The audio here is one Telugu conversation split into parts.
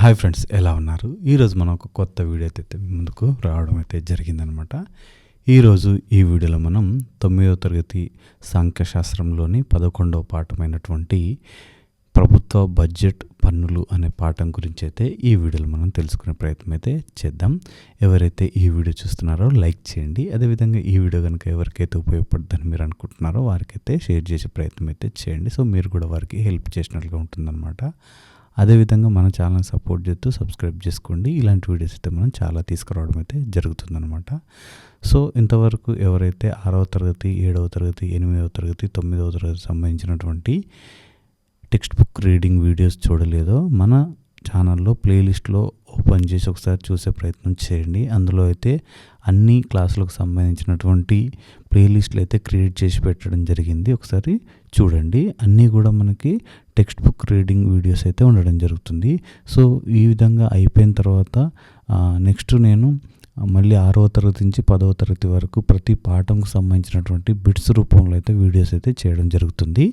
హాయ్ ఫ్రెండ్స్, ఎలా ఉన్నారు? ఈరోజు మనం ఒక కొత్త వీడియో అయితే ముందుకు రావడం అయితే జరిగిందనమాట. ఈరోజు ఈ వీడియోలో మనం 9వ తరగతి సాంఖ్యశాస్త్రంలోని 11వ పాఠమైనటువంటి ప్రభుత్వ బడ్జెట్ పన్నులు అనే పాఠం గురించి అయితే ఈ వీడియోలో మనం తెలుసుకునే ప్రయత్నం అయితే చేద్దాం. ఎవరైతే ఈ వీడియో చూస్తున్నారో లైక్ చేయండి. అదేవిధంగా ఈ వీడియో కనుక ఎవరికైతే ఉపయోగపడుతుందని మీరు అనుకుంటున్నారో వారికైతే షేర్ చేసే ప్రయత్నం అయితే చేయండి. సో మీరు కూడా వారికి హెల్ప్ చేసినట్లుగా ఉంటుందన్నమాట. అదేవిధంగా మన ఛానల్ సపోర్ట్ చేస్తూ సబ్స్క్రైబ్ చేసుకోండి. ఇలాంటి వీడియోస్ అయితే మనం చాలా తీసుకురావడం అయితే జరుగుతుందన్నమాట. సో ఇంతవరకు ఎవరైతే 6వ తరగతి, 7వ తరగతి, 8వ తరగతి, 9వ తరగతి సంబంధించినటువంటి టెక్స్ట్ బుక్ రీడింగ్ వీడియోస్ చూడలేదో మన ఛానల్లో ప్లేలిస్ట్లో ఓపెన్ చేసి ఒకసారి చూసే ప్రయత్నం చేయండి. అందులో అయితే అన్ని క్లాసులకు సంబంధించినటువంటి ప్లేలిస్టులు అయితే క్రియేట్ చేసి పెట్టడం జరిగింది. ఒకసారి చూడండి. అన్నీ కూడా మనకి టెక్స్ట్ బుక్ రీడింగ్ వీడియోస్ అయితే ఉండడం జరుగుతుంది. సో ఈ విధంగా అయిపోయిన తర్వాత నెక్స్ట్ నేను మళ్ళీ 6వ తరగతి నుంచి 10వ తరగతి వరకు ప్రతి పాఠంకు సంబంధించినటువంటి బిట్స్ రూపంలో అయితే వీడియోస్ అయితే చేయడం జరుగుతుంది.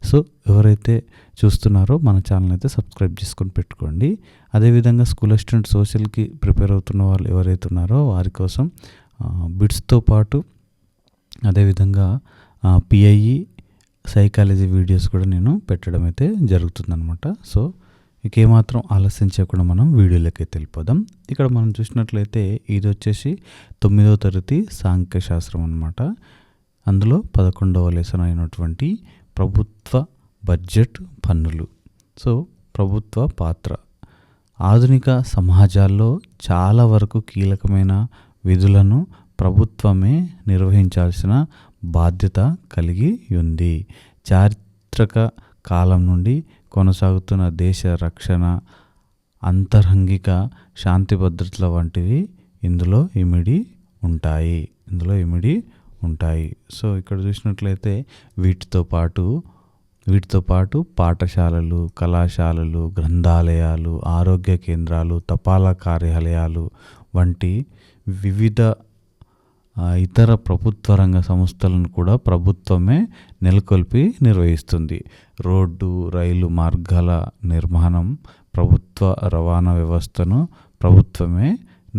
సో ఎవరైతే చూస్తున్నారో మన ఛానల్ అయితే సబ్స్క్రైబ్ చేసుకొని పెట్టుకోండి. అదేవిధంగా స్కూల్ అసిస్టెంట్ సోషల్కి ప్రిపేర్ అవుతున్న వాళ్ళు ఎవరైతే ఉన్నారో వారి కోసం బిట్స్తో పాటు అదేవిధంగా పిఐఈ సైకాలజీ వీడియోస్ కూడా నేను పెట్టడం అయితే జరుగుతుందన్నమాట. సో ఇక ఏమాత్రం ఆలస్యం చేయకుండా మనం వీడియోలోకి వెళ్ళిపోదాం. ఇక్కడ మనం చూసినట్లయితే ఇది వచ్చేసి 9వ తరగతి సాంఖ్యశాస్త్రం అన్నమాట. అందులో 11వ లెసన్ అయినటువంటి ప్రభుత్వ బడ్జెట్ పన్నులు. సో ప్రభుత్వ పాత్ర ఆధునిక సమాజాల్లో చాలా వరకు కీలకమైన విధులను ప్రభుత్వమే నిర్వహించాల్సిన బాధ్యత కలిగి ఉంది. చారిత్రక కాలం నుండి కొనసాగుతున్న దేశ రక్షణ, అంతరంగిక శాంతి భద్రతల వంటివి ఇందులో ఇమిడి ఉంటాయి. సో ఇక్కడ చూసినట్లయితే వీటితో పాటు పాఠశాలలు, కళాశాలలు, గ్రంథాలయాలు, ఆరోగ్య కేంద్రాలు, తపాలా కార్యాలయాలు వంటి వివిధ ఇతర ప్రభుత్వ రంగ సంస్థలను కూడా ప్రభుత్వమే నెలకొల్పి నిర్వహిస్తుంది. రోడ్డు, రైలు మార్గాల నిర్మాణం, ప్రభుత్వ రవాణా వ్యవస్థను ప్రభుత్వమే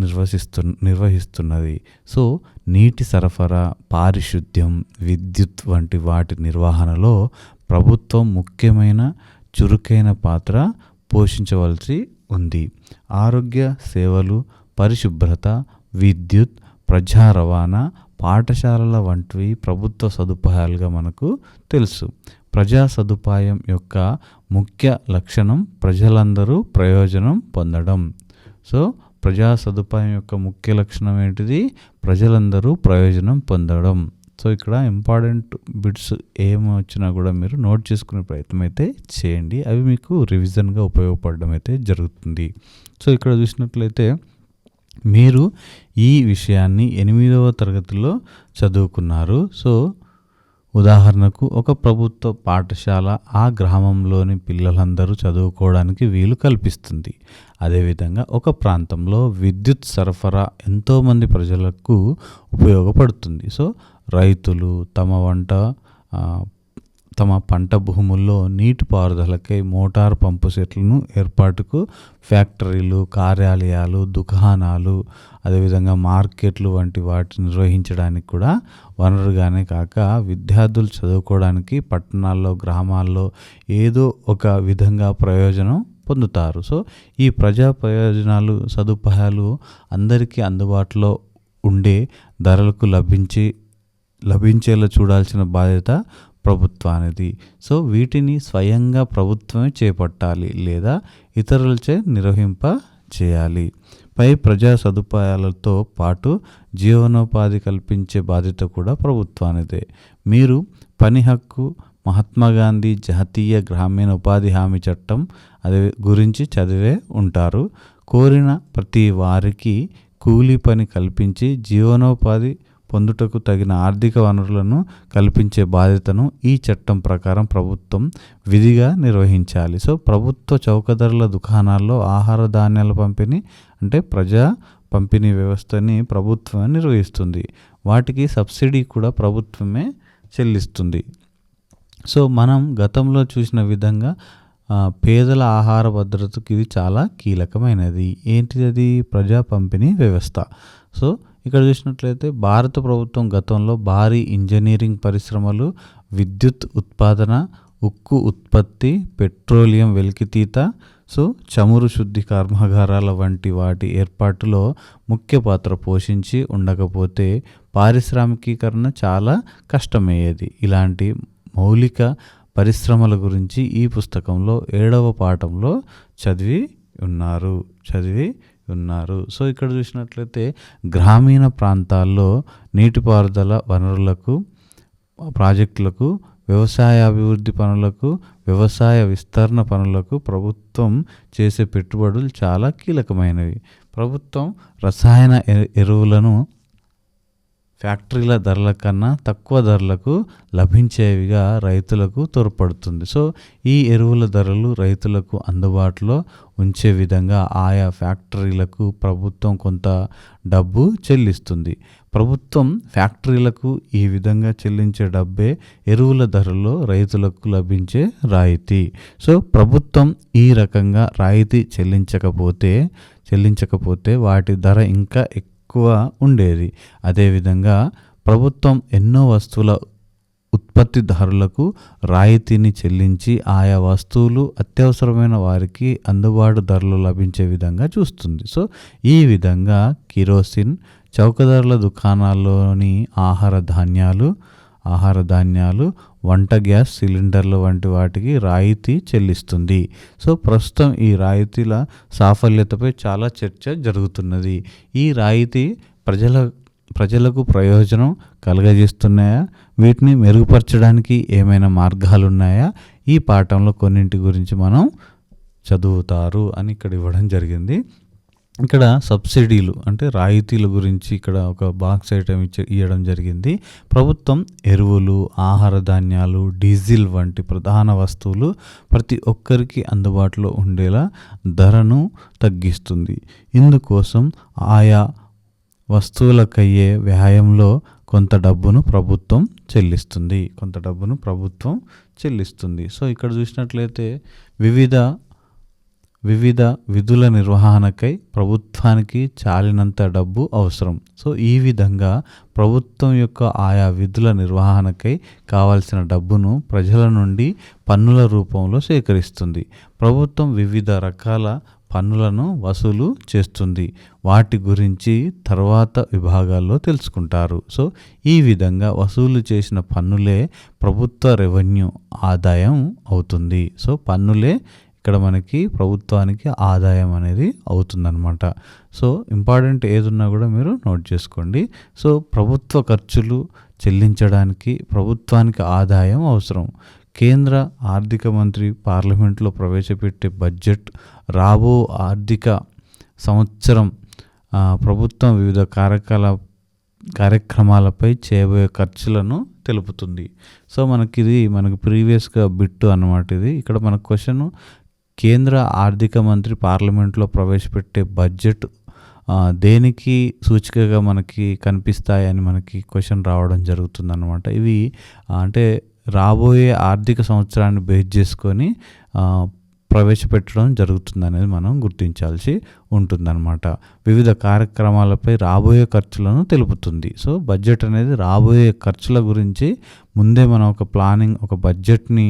నిర్వహిస్తున్నది. సో నీటి సరఫరా, పారిశుద్ధ్యం, విద్యుత్ వంటి వాటి నిర్వహణలో ప్రభుత్వం ముఖ్యమైన చురుకైన పాత్ర పోషించవలసి ఉంది. ఆరోగ్య సేవలు, పరిశుభ్రత, విద్యుత్, ప్రజా రవాణా, పాఠశాలల వంటివి ప్రభుత్వ సదుపాయాలుగా మనకు తెలుసు. ప్రజా సదుపాయం యొక్క ముఖ్య లక్షణం ప్రజలందరూ ప్రయోజనం పొందడం. సో ప్రజా సదుపాయం యొక్క ముఖ్య లక్షణం ఏంటిది? ప్రజలందరూ ప్రయోజనం పొందడం. సో ఇక్కడ ఇంపార్టెంట్ బిట్స్ ఏమి వచ్చినా కూడా మీరు నోట్ చేసుకునే ప్రయత్నం అయితే చేయండి. అవి మీకు రివిజన్గా ఉపయోగపడడం అయితే జరుగుతుంది. సో ఇక్కడ చూసినట్లయితే మీరు ఈ విషయాన్ని 8వ తరగతిలో చదువుకున్నారు. సో ఉదాహరణకు ఒక ప్రభుత్వ పాఠశాల ఆ గ్రామంలోని పిల్లలందరూ చదువుకోవడానికి వీలు కల్పిస్తుంది. అదేవిధంగా ఒక ప్రాంతంలో విద్యుత్ సరఫరా ఎంతోమంది ప్రజలకు ఉపయోగపడుతుంది. సో రైతులు తమ పంట భూముల్లో నీటిపారుదలకై మోటార్ పంపు సెట్లను ఏర్పాటుకు ఫ్యాక్టరీలు, కార్యాలయాలు, దుకాణాలు, అదేవిధంగా మార్కెట్లు వంటి వాటిని నిర్వహించడానికి కూడా వనరుగానే కాక విద్యార్థులు చదువుకోవడానికి పట్టణాల్లో, గ్రామాల్లో ఏదో ఒక విధంగా ప్రయోజనం పొందుతారు. సో ఈ ప్రజా ప్రయోజనాలు, సదుపాయాలు అందరికీ అందుబాటులో ఉండే ధరలకు లభించేలా చూడాల్సిన బాధ్యత ప్రభుత్వానిది. సో వీటిని స్వయంగా ప్రభుత్వమే చేపట్టాలి లేదా ఇతరులచే నిర్వహింప చేయాలి. పై ప్రజా సదుపాయాలతో పాటు జీవనోపాధి కల్పించే బాధ్యత కూడా ప్రభుత్వానిదే. మీరు పని హక్కు, మహాత్మా గాంధీ జాతీయ గ్రామీణ ఉపాధి హామీ చట్టం గురించి చదివే ఉంటారు. కోరిన ప్రతి వారికి కూలీ పని కల్పించి జీవనోపాధి పొందుటకు తగిన ఆర్థిక వనరులను కల్పించే బాధ్యతను ఈ చట్టం ప్రకారం ప్రభుత్వం విధిగా నిర్వహించాలి. సో ప్రభుత్వ చౌకధరల దుకాణాల్లో ఆహార ధాన్యాల పంపిణీ అంటే ప్రజా పంపిణీ వ్యవస్థని ప్రభుత్వమే నిర్వహిస్తుంది. వాటికి సబ్సిడీ కూడా ప్రభుత్వమే చెల్లిస్తుంది. సో మనం గతంలో చూసిన విధంగా పేదల ఆహార భద్రతకు ఇది చాలా కీలకమైనది. ఏంటిది అది? ప్రజా పంపిణీ వ్యవస్థ. సో ఇక్కడ చూసినట్లయితే భారత ప్రభుత్వం గతంలో భారీ ఇంజనీరింగ్ పరిశ్రమలు, విద్యుత్ ఉత్పాదన, ఉక్కు ఉత్పత్తి, పెట్రోలియం వెలికితీత, సో చమురు శుద్ధి కర్మాగారాల వంటి వాటి ఏర్పాటులో ముఖ్య పాత్ర పోషించి ఉండకపోతే పారిశ్రామికీకరణ చాలా కష్టమయ్యేది. ఇలాంటి మౌలిక పరిశ్రమల గురించి ఈ పుస్తకంలో 7వ పాఠంలో చదివి ఉన్నారు. సో ఇక్కడ చూసినట్లయితే గ్రామీణ ప్రాంతాల్లో నీటిపారుదల వనరులకు, ప్రాజెక్టులకు, వ్యవసాయ అభివృద్ధి పనులకు, వ్యవసాయ విస్తరణ పనులకు ప్రభుత్వం చేసే పెట్టుబడులు చాలా కీలకమైనవి. ప్రభుత్వం రసాయన ఎరువులను ఫ్యాక్టరీల ధరల కన్నా తక్కువ ధరలకు లభించేవిగా రైతులకు తోడ్పడుతుంది. సో ఈ ఎరువుల ధరలు రైతులకు అందుబాటులో ఉంచే విధంగా ఆయా ఫ్యాక్టరీలకు ప్రభుత్వం కొంత డబ్బు చెల్లిస్తుంది. ప్రభుత్వం ఫ్యాక్టరీలకు ఈ విధంగా చెల్లించే డబ్బే ఎరువుల ధరలో రైతులకు లభించే రాయితీ. సో ప్రభుత్వం ఈ రకంగా రాయితీ చెల్లించకపోతే వాటి ధర ఇంకా ఎక్కువ ఉండేది. అదేవిధంగా ప్రభుత్వం ఎన్నో వస్తువుల ఉత్పత్తిదారులకు రాయితీని చెల్లించి ఆయా వస్తువులు అత్యవసరమైన వారికి అందుబాటు ధరలో లభించే విధంగా చూస్తుంది. సో ఈ విధంగా కిరోసిన్, చౌకధరల దుకాణాల్లోని ఆహార ధాన్యాలు, వంట గ్యాస్ సిలిండర్లు వంటి వాటికి రాయితీ చెల్లిస్తుంది. సో ప్రస్తుతం ఈ రాయితీల సాఫల్యతపై చాలా చర్చ జరుగుతున్నది. ఈ రాయితీ ప్రజలకు ప్రయోజనం కలుగజేస్తున్నాయా? వీటిని మెరుగుపరచడానికి ఏమైనా మార్గాలు ఉన్నాయా? ఈ పాఠంలో కొన్నింటి గురించి మనం చదువుతారు అని ఇక్కడ ఇవ్వడం జరిగింది. ఇక్కడ సబ్సిడీలు అంటే రాయితీల గురించి ఇక్కడ ఒక బాక్స్ ఐటమ్ ఇవ్వడం జరిగింది. ప్రభుత్వం ఎరువులు, ఆహార ధాన్యాలు, డీజిల్ వంటి ప్రధాన వస్తువులు ప్రతి ఒక్కరికి అందుబాటులో ఉండేలా ధరను తగ్గిస్తుంది. ఇందుకోసం ఆయా వస్తువులకయ్యే వ్యయంలో కొంత డబ్బును ప్రభుత్వం చెల్లిస్తుంది. సో ఇక్కడ చూసినట్లయితే వివిధ విధుల నిర్వహణకై ప్రభుత్వానికి చాలినంత డబ్బు అవసరం. సో ఈ విధంగా ప్రభుత్వం యొక్క ఆయా విధుల నిర్వహణకై కావాల్సిన డబ్బును ప్రజల నుండి పన్నుల రూపంలో సేకరిస్తుంది. ప్రభుత్వం వివిధ రకాల పన్నులను వసూలు చేస్తుంది. వాటి గురించి తర్వాత విభాగాల్లో తెలుసుకుంటారు. సో ఈ విధంగా వసూలు చేసిన పన్నులే ప్రభుత్వ రెవెన్యూ ఆదాయం అవుతుంది. సో పన్నులే ఇక్కడ మనకి ప్రభుత్వానికి ఆదాయం అనేది అవుతుందన్నమాట. సో ఇంపార్టెంట్ ఏదున్నా కూడా మీరు నోట్ చేసుకోండి. సో ప్రభుత్వ ఖర్చులు చెల్లించడానికి ప్రభుత్వానికి ఆదాయం అవసరం. కేంద్ర ఆర్థిక మంత్రి పార్లమెంట్లో ప్రవేశపెట్టే బడ్జెట్ రాబో ఆర్థిక సంవత్సరం ప్రభుత్వం వివిధ కార్యక్రమాలపై చేయబోయే ఖర్చులను తెలుపుతుంది. సో మనకి ప్రీవియస్గా బిట్టు అన్నమాట ఇది. ఇక్కడ మన క్వశ్చన్, కేంద్ర ఆర్థిక మంత్రి పార్లమెంట్లో ప్రవేశపెట్టే బడ్జెట్ దేనికి సూచికగా మనకి కనిపిస్తాయని మనకి క్వశ్చన్ రావడం జరుగుతుందన్నమాట. ఇవి అంటే రాబోయే ఆర్థిక సంవత్సరాన్ని బేస్ చేసుకొని ప్రవేశపెట్టడం జరుగుతుంది అనేది మనం గుర్తించాల్సి ఉంటుందన్నమాట. వివిధ కార్యక్రమాలపై రాబోయే ఖర్చులను తెలుపుతుంది. సో బడ్జెట్ అనేది రాబోయే ఖర్చుల గురించి ముందే మనం ఒక బడ్జెట్ని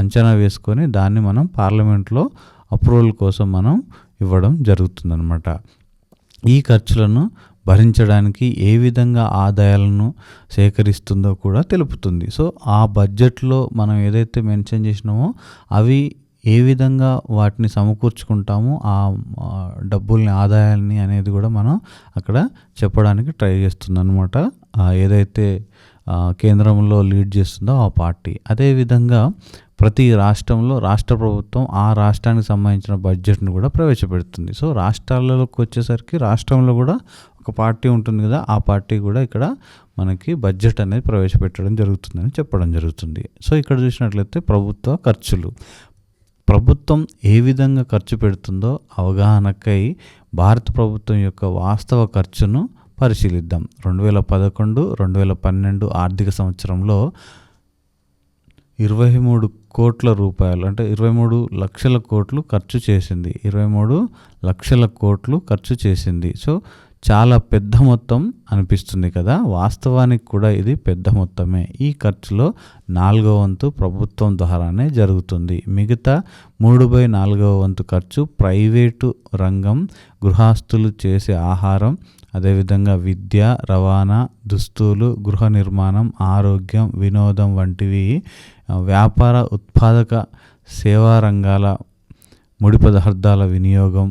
అంచనా వేసుకొని దాన్ని మనం పార్లమెంట్లో అప్రూవల్ కోసం మనం ఇవ్వడం జరుగుతుందన్నమాట. ఈ ఖర్చులను భరించడానికి ఏ విధంగా ఆదాయాలను సేకరిస్తుందో కూడా తెలుపుతుంది. సో ఆ బడ్జెట్లో మనం ఏదైతే మెన్షన్ చేసినామో అవి ఏ విధంగా వాటిని సమకూర్చుకుంటామో ఆ డబ్బుల్ని, ఆదాయాల్ని అనేది కూడా మనం అక్కడ చెప్పడానికి ట్రై చేస్తుందన్నమాట ఏదైతే కేంద్రంలో లీడ్ చేస్తుందో ఆ పార్టీ. అదేవిధంగా ప్రతి రాష్ట్రంలో రాష్ట్ర ప్రభుత్వం ఆ రాష్ట్రానికి సంబంధించిన బడ్జెట్ను కూడా ప్రవేశపెడుతుంది. సో రాష్ట్రాలలోకి వచ్చేసరికి రాష్ట్రంలో కూడా ఒక పార్టీ ఉంటుంది కదా, ఆ పార్టీ కూడా ఇక్కడ మనకి బడ్జెట్ అనేది ప్రవేశపెట్టడం జరుగుతుందని చెప్పడం జరుగుతుంది. సో ఇక్కడ చూసినట్లయితే ప్రభుత్వ ఖర్చులు, ప్రభుత్వం ఏ విధంగా ఖర్చు పెడుతుందో అవగాహనకై భారత ప్రభుత్వం యొక్క వాస్తవ ఖర్చును పరిశీలిద్దాం. 2011-2012 ఆర్థిక సంవత్సరంలో 23 కోట్ల రూపాయలు అంటే 23 లక్షల కోట్లు ఖర్చు చేసింది. 23 లక్షల కోట్లు ఖర్చు చేసింది. సో చాలా పెద్ద మొత్తం అనిపిస్తుంది కదా, వాస్తవానికి కూడా ఇది పెద్ద మొత్తమే. ఈ ఖర్చులో 4వ వంతు ప్రభుత్వం ద్వారానే జరుగుతుంది. మిగతా 3/4వ వంతు ఖర్చు ప్రైవేటు రంగం, గృహస్థులు చేసే ఆహారం, అదేవిధంగా విద్య, రవాణా, దుస్తులు, గృహ నిర్మాణం, ఆరోగ్యం, వినోదం వంటివి, వ్యాపార, ఉత్పాదక, సేవా రంగాల, ముడి పదార్థాల వినియోగం,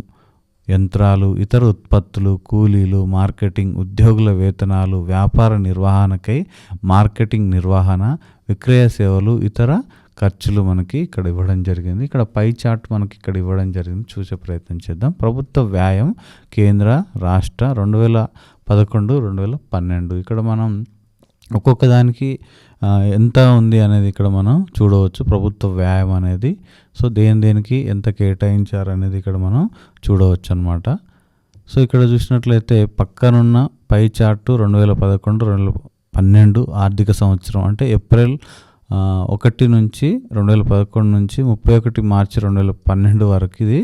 యంత్రాలు, ఇతర ఉత్పత్తులు, కూలీలు, మార్కెటింగ్, ఉద్యోగుల వేతనాలు, వ్యాపార నిర్వహణకై మార్కెటింగ్ నిర్వహణ, విక్రయ సేవలు, ఇతర ఖర్చులు మనకి ఇక్కడ ఇవ్వడం జరిగింది. ఇక్కడ పై చార్ట్ మనకి ఇక్కడ ఇవ్వడం జరిగింది, చూసే ప్రయత్నం చేద్దాం. ప్రభుత్వ వ్యయం కేంద్ర రాష్ట్ర 2011, 2012 ఇక్కడ మనం ఒక్కొక్క దానికి ఎంత ఉంది అనేది ఇక్కడ మనం చూడవచ్చు. ప్రభుత్వ వ్యయం అనేది సో దేనికి ఎంత కేటాయించారు అనేది ఇక్కడ మనం చూడవచ్చు అన్నమాట. సో ఇక్కడ చూసినట్లయితే పక్కనున్న పై చార్టు 2011, 2012 ఆర్థిక సంవత్సరం అంటే ఏప్రిల్ 1 నుంచి 2011 నుంచి 31 మార్చి 2012 వరకు ఇది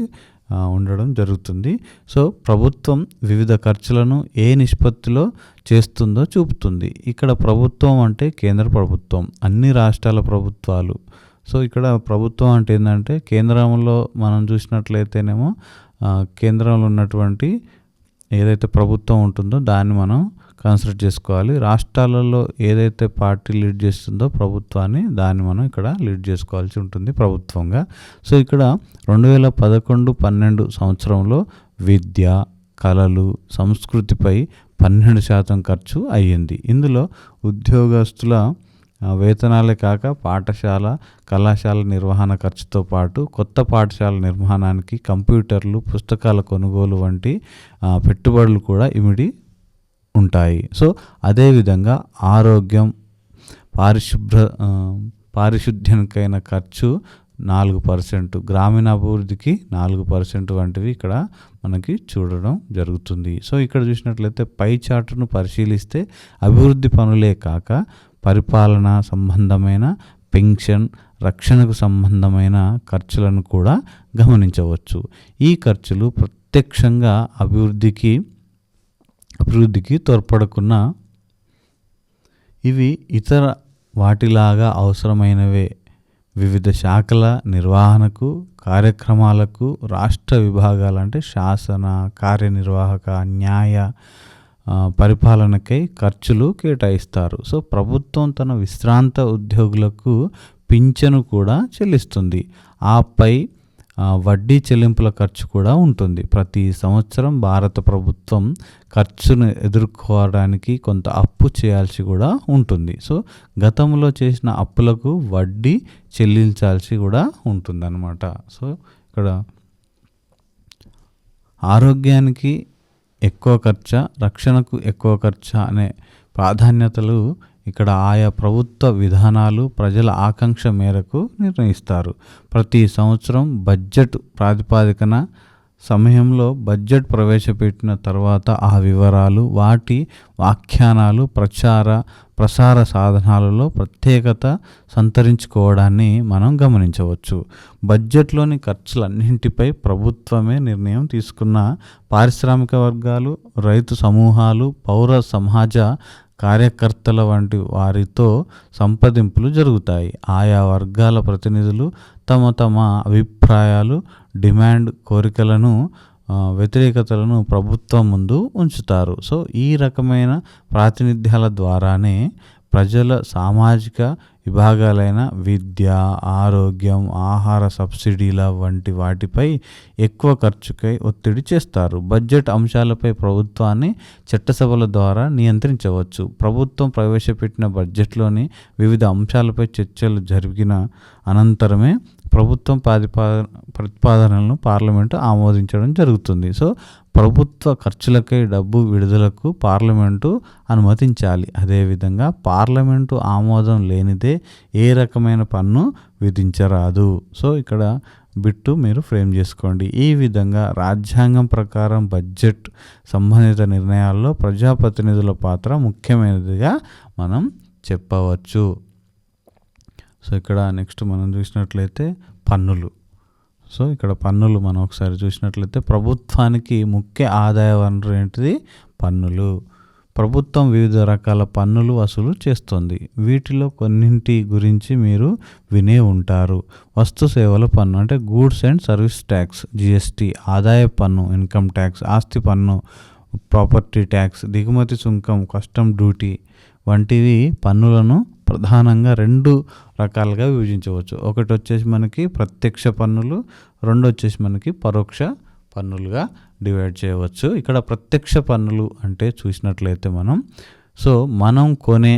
ఉండడం జరుగుతుంది. సో ప్రభుత్వం వివిధ ఖర్చులను ఏ నిష్పత్తిలో చేస్తుందో చూపుతుంది. ఇక్కడ ప్రభుత్వం అంటే కేంద్ర ప్రభుత్వం, అన్ని రాష్ట్రాల ప్రభుత్వాలు. సో ఇక్కడ ప్రభుత్వం అంటే ఏంటంటే కేంద్రంలో మనం చూసినట్లయితేనేమో కేంద్రంలో ఉన్నటువంటి ఏదైతే ప్రభుత్వం ఉంటుందో దాన్ని మనం కన్సిడర్ చేసుకోవాలి. రాష్ట్రాలలో ఏదైతే పార్టీ లీడ్ చేస్తుందో ప్రభుత్వాన్ని, దాన్ని మనం ఇక్కడ లీడ్ చేసుకోవాల్సి ఉంటుంది ప్రభుత్వంగా. సో ఇక్కడ 2011-12 సంవత్సరంలో విద్య, కళలు, సంస్కృతిపై 12% ఖర్చు అయ్యింది. ఇందులో ఉద్యోగస్తుల వేతనాలే కాక పాఠశాల, కళాశాల నిర్వహణ ఖర్చుతో పాటు కొత్త పాఠశాల నిర్మాణానికి కంప్యూటర్లు, పుస్తకాల కొనుగోలు వంటి పెట్టుబడులు కూడా ఇమిడి ఉంటాయి. సో అదేవిధంగా ఆరోగ్యం, పారిశుద్ధ్యానికైన ఖర్చు 4%, గ్రామీణాభివృద్ధికి 4% వంటివి ఇక్కడ మనకి చూడడం జరుగుతుంది. సో ఇక్కడ చూసినట్లయితే పై చార్టును పరిశీలిస్తే అభివృద్ధి పనులే కాక పరిపాలన సంబంధమైన, పెన్షన్, రక్షణకు సంబంధమైన ఖర్చులను కూడా గమనించవచ్చు. ఈ ఖర్చులు ప్రత్యక్షంగా అభివృద్ధికి తోడ్పడకున్నా ఇవి ఇతర వాటిలాగా అవసరమైనవే. వివిధ శాఖల నిర్వహణకు, కార్యక్రమాలకు రాష్ట్ర విభాగాలు అంటే శాసన, కార్యనిర్వాహక, న్యాయ, పరిపాలనకై ఖర్చులు కేటాయిస్తారు. సో ప్రభుత్వం తన విశ్రాంత ఉద్యోగులకు పింఛను కూడా చెల్లిస్తుంది. ఆపై వడ్డీ చెల్లింపుల ఖర్చు కూడా ఉంటుంది. ప్రతి సంవత్సరం భారత ప్రభుత్వం ఖర్చును ఎదుర్కోవడానికి కొంత అప్పు చేయాల్సి కూడా ఉంటుంది. సో గతంలో చేసిన అప్పులకు వడ్డీ చెల్లించాల్సి కూడా ఉంటుందన్నమాట. సో ఇక్కడ ఆరోగ్యానికి ఎక్కువ ఖర్చు, రక్షణకు ఎక్కువ ఖర్చు అనే ప్రాధాన్యతలు ఇక్కడ ఆయా ప్రభుత్వ విధానాలు ప్రజల ఆకాంక్ష మేరకు నిర్ణయిస్తారు. ప్రతి సంవత్సరం బడ్జెట్ ప్రాతిపదికన సమయంలో బడ్జెట్ ప్రవేశపెట్టిన తర్వాత ఆ వివరాలు, వాటి వ్యాఖ్యానాలు ప్రసార సాధనాలలో ప్రత్యేకత సంతరించుకోవడాన్ని మనం గమనించవచ్చు. బడ్జెట్లోని ఖర్చులన్నింటిపై ప్రభుత్వమే నిర్ణయం తీసుకున్న పారిశ్రామిక వర్గాలు, రైతు సమూహాలు, పౌర సమాజ కార్యకర్తల వంటి వారితో సంప్రదింపులు జరుగుతాయి. ఆయా వర్గాల ప్రతినిధులు తమ అభిప్రాయాలు, డిమాండ్, కోరికలను, వ్యతిరేకతలను ప్రభుత్వం ముందు ఉంచుతారు. సో ఈ రకమైన ప్రాతినిధ్యాల ద్వారానే ప్రజల సామాజిక విభాగాలైన విద్య, ఆరోగ్యం, ఆహార సబ్సిడీల వంటి వాటిపై ఎక్కువ ఖర్చుకై ఒత్తిడి చేస్తారు. బడ్జెట్ అంశాలపై ప్రభుత్వాన్ని చట్టసభల ద్వారా నియంత్రించవచ్చు. ప్రభుత్వం ప్రవేశపెట్టిన బడ్జెట్లోని వివిధ అంశాలపై చర్చలు జరిగిన అనంతరమే ప్రభుత్వం ప్రతిపాదనలను పార్లమెంటు ఆమోదించడం జరుగుతుంది. సో ప్రభుత్వ ఖర్చులకై డబ్బు విడుదలకు పార్లమెంటు అనుమతించాలి. అదేవిధంగా పార్లమెంటు ఆమోదం లేనిదే ఏ రకమైన పన్ను విధించరాదు. సో ఇక్కడ బిట్టు మీరు ఫ్రేమ్ చేసుకోండి. ఈ విధంగా రాజ్యాంగం ప్రకారం బడ్జెట్ సంబంధిత నిర్ణయాల్లో ప్రజాప్రతినిధుల పాత్ర ముఖ్యమైనదిగా మనం చెప్పవచ్చు. సో ఇక్కడ నెక్స్ట్ మనం చూసినట్లయితే పన్నులు. సో ఇక్కడ పన్నులు మనం ఒకసారి చూసినట్లయితే ప్రభుత్వానికి ముఖ్య ఆదాయ వనరు ఏంటిది? పన్నులు. ప్రభుత్వం వివిధ రకాల పన్నులు వసూలు చేస్తుంది. వీటిలో కొన్నింటి గురించి మీరు వినే ఉంటారు. వస్తు సేవల పన్ను అంటే goods and service tax, GST, ఆదాయ పన్ను, ఇన్కమ్ ట్యాక్స్, ఆస్తి పన్ను, ప్రాపర్టీ ట్యాక్స్, దిగుమతి సుంకం, కస్టమ్ డ్యూటీ వంటివి పన్నులను ప్రధానంగా 2 రకాలుగా విభజించవచ్చు. ఒకటి వచ్చేసి మనకి ప్రత్యక్ష పన్నులు, 2 వచ్చేసి మనకి పరోక్ష పన్నులుగా డివైడ్ చేయవచ్చు. ఇక్కడ ప్రత్యక్ష పన్నులు అంటే చూసినట్లయితే మనం కొనే,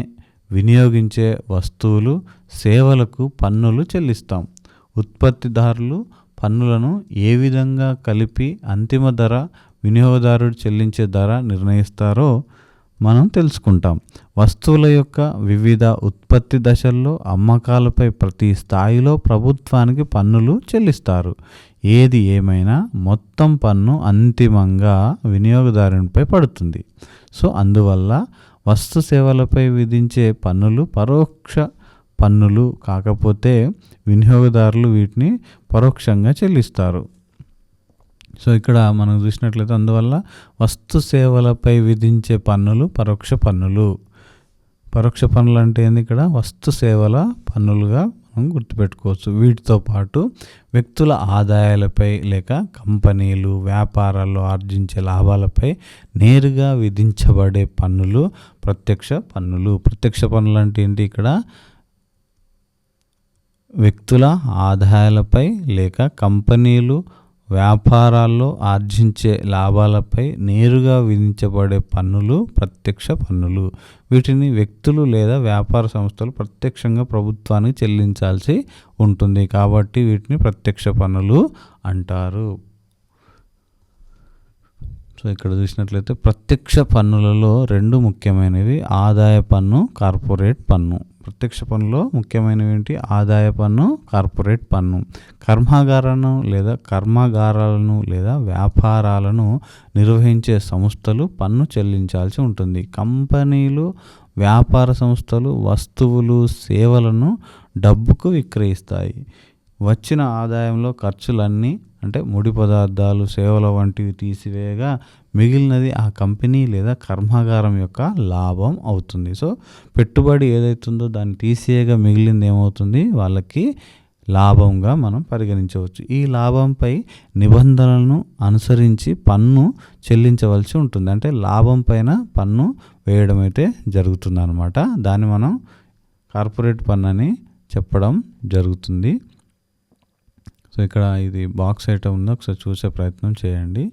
వినియోగించే వస్తువులు, సేవలకు పన్నులు చెల్లిస్తాం. ఉత్పత్తిదారులు పన్నులను ఏ విధంగా కలిపి అంతిమ ధర, వినియోగదారుడు చెల్లించే ధర నిర్ణయిస్తారో మనం తెలుసుకుంటాం. వస్తువుల యొక్క వివిధ ఉత్పత్తి దశల్లో అమ్మకాలపై ప్రతి స్థాయిలో ప్రభుత్వానికి పన్నులు చెల్లిస్తారు. ఏది ఏమైనా మొత్తం పన్ను అంతిమంగా వినియోగదారునిపై పడుతుంది. సో అందువల్ల వస్తు సేవలపై విధించే పన్నులు పరోక్ష పన్నులు కాకపోతే వినియోగదారులు వీటిని పరోక్షంగా చెల్లిస్తారు. సో ఇక్కడ మనం చూసినట్లయితే అందువల్ల వస్తు సేవలపై విధించే పన్నులు పరోక్ష పన్నులు. పరోక్ష పన్నులు అంటే ఏంది? ఇక్కడ వస్తు సేవల పన్నులుగా మనం గుర్తుపెట్టుకోవచ్చు. వీటితో పాటు వ్యక్తుల ఆదాయాలపై లేక కంపెనీలు, వ్యాపారాల్లో ఆర్జించే లాభాలపై నేరుగా విధించబడే పన్నులు ప్రత్యక్ష పన్నులు. ప్రత్యక్ష పన్నులు అంటే ఏంటి? ఇక్కడ వ్యక్తుల ఆదాయాలపై లేక కంపెనీలు, వ్యాపారాల్లో ఆర్జించే లాభాలపై నేరుగా విధించబడే పన్నులు ప్రత్యక్ష పన్నులు. వీటిని వ్యక్తులు లేదా వ్యాపార సంస్థలు ప్రత్యక్షంగా ప్రభుత్వానికి చెల్లించాల్సి ఉంటుంది కాబట్టి వీటిని ప్రత్యక్ష పన్నులు అంటారు. సో ఇక్కడ చూసినట్లయితే ప్రత్యక్ష పన్నులలో 2 ముఖ్యమైనవి: ఆదాయ పన్ను, కార్పొరేట్ పన్ను. ప్రత్యక్ష పన్నులో ముఖ్యమైనవి ఏంటి? ఆదాయ పన్ను, కార్పొరేట్ పన్ను. కర్మాగారాలను లేదా వ్యాపారాలను నిర్వహించే సంస్థలు పన్ను చెల్లించాల్సి ఉంటుంది. కంపెనీలు, వ్యాపార సంస్థలు వస్తువులు, సేవలను డబ్బుకు విక్రయిస్తాయి. వచ్చిన ఆదాయంలో ఖర్చులన్నీ అంటే ముడి పదార్థాలు, సేవల వంటివి తీసివేయగా మిగిలినది ఆ కంపెనీ లేదా కర్మాగారం యొక్క లాభం అవుతుంది. సో పెట్టుబడి ఏదైతుందో దాన్ని తీసేయగా మిగిలింది ఏమవుతుంది? వాళ్ళకి లాభంగా మనం పరిగణించవచ్చు. ఈ లాభంపై నిబంధనలను అనుసరించి పన్ను చెల్లించవలసి ఉంటుంది. అంటే లాభం పైన పన్ను వేయడం అయితే జరుగుతుంది అన్నమాట. దాన్ని మనం కార్పొరేట్ పన్ను అని చెప్పడం జరుగుతుంది. సో ఇక్కడ ఇది బాక్స్ ఐటమ్ ఉందో ఒకసారి చూసే ప్రయత్నం చేయండి.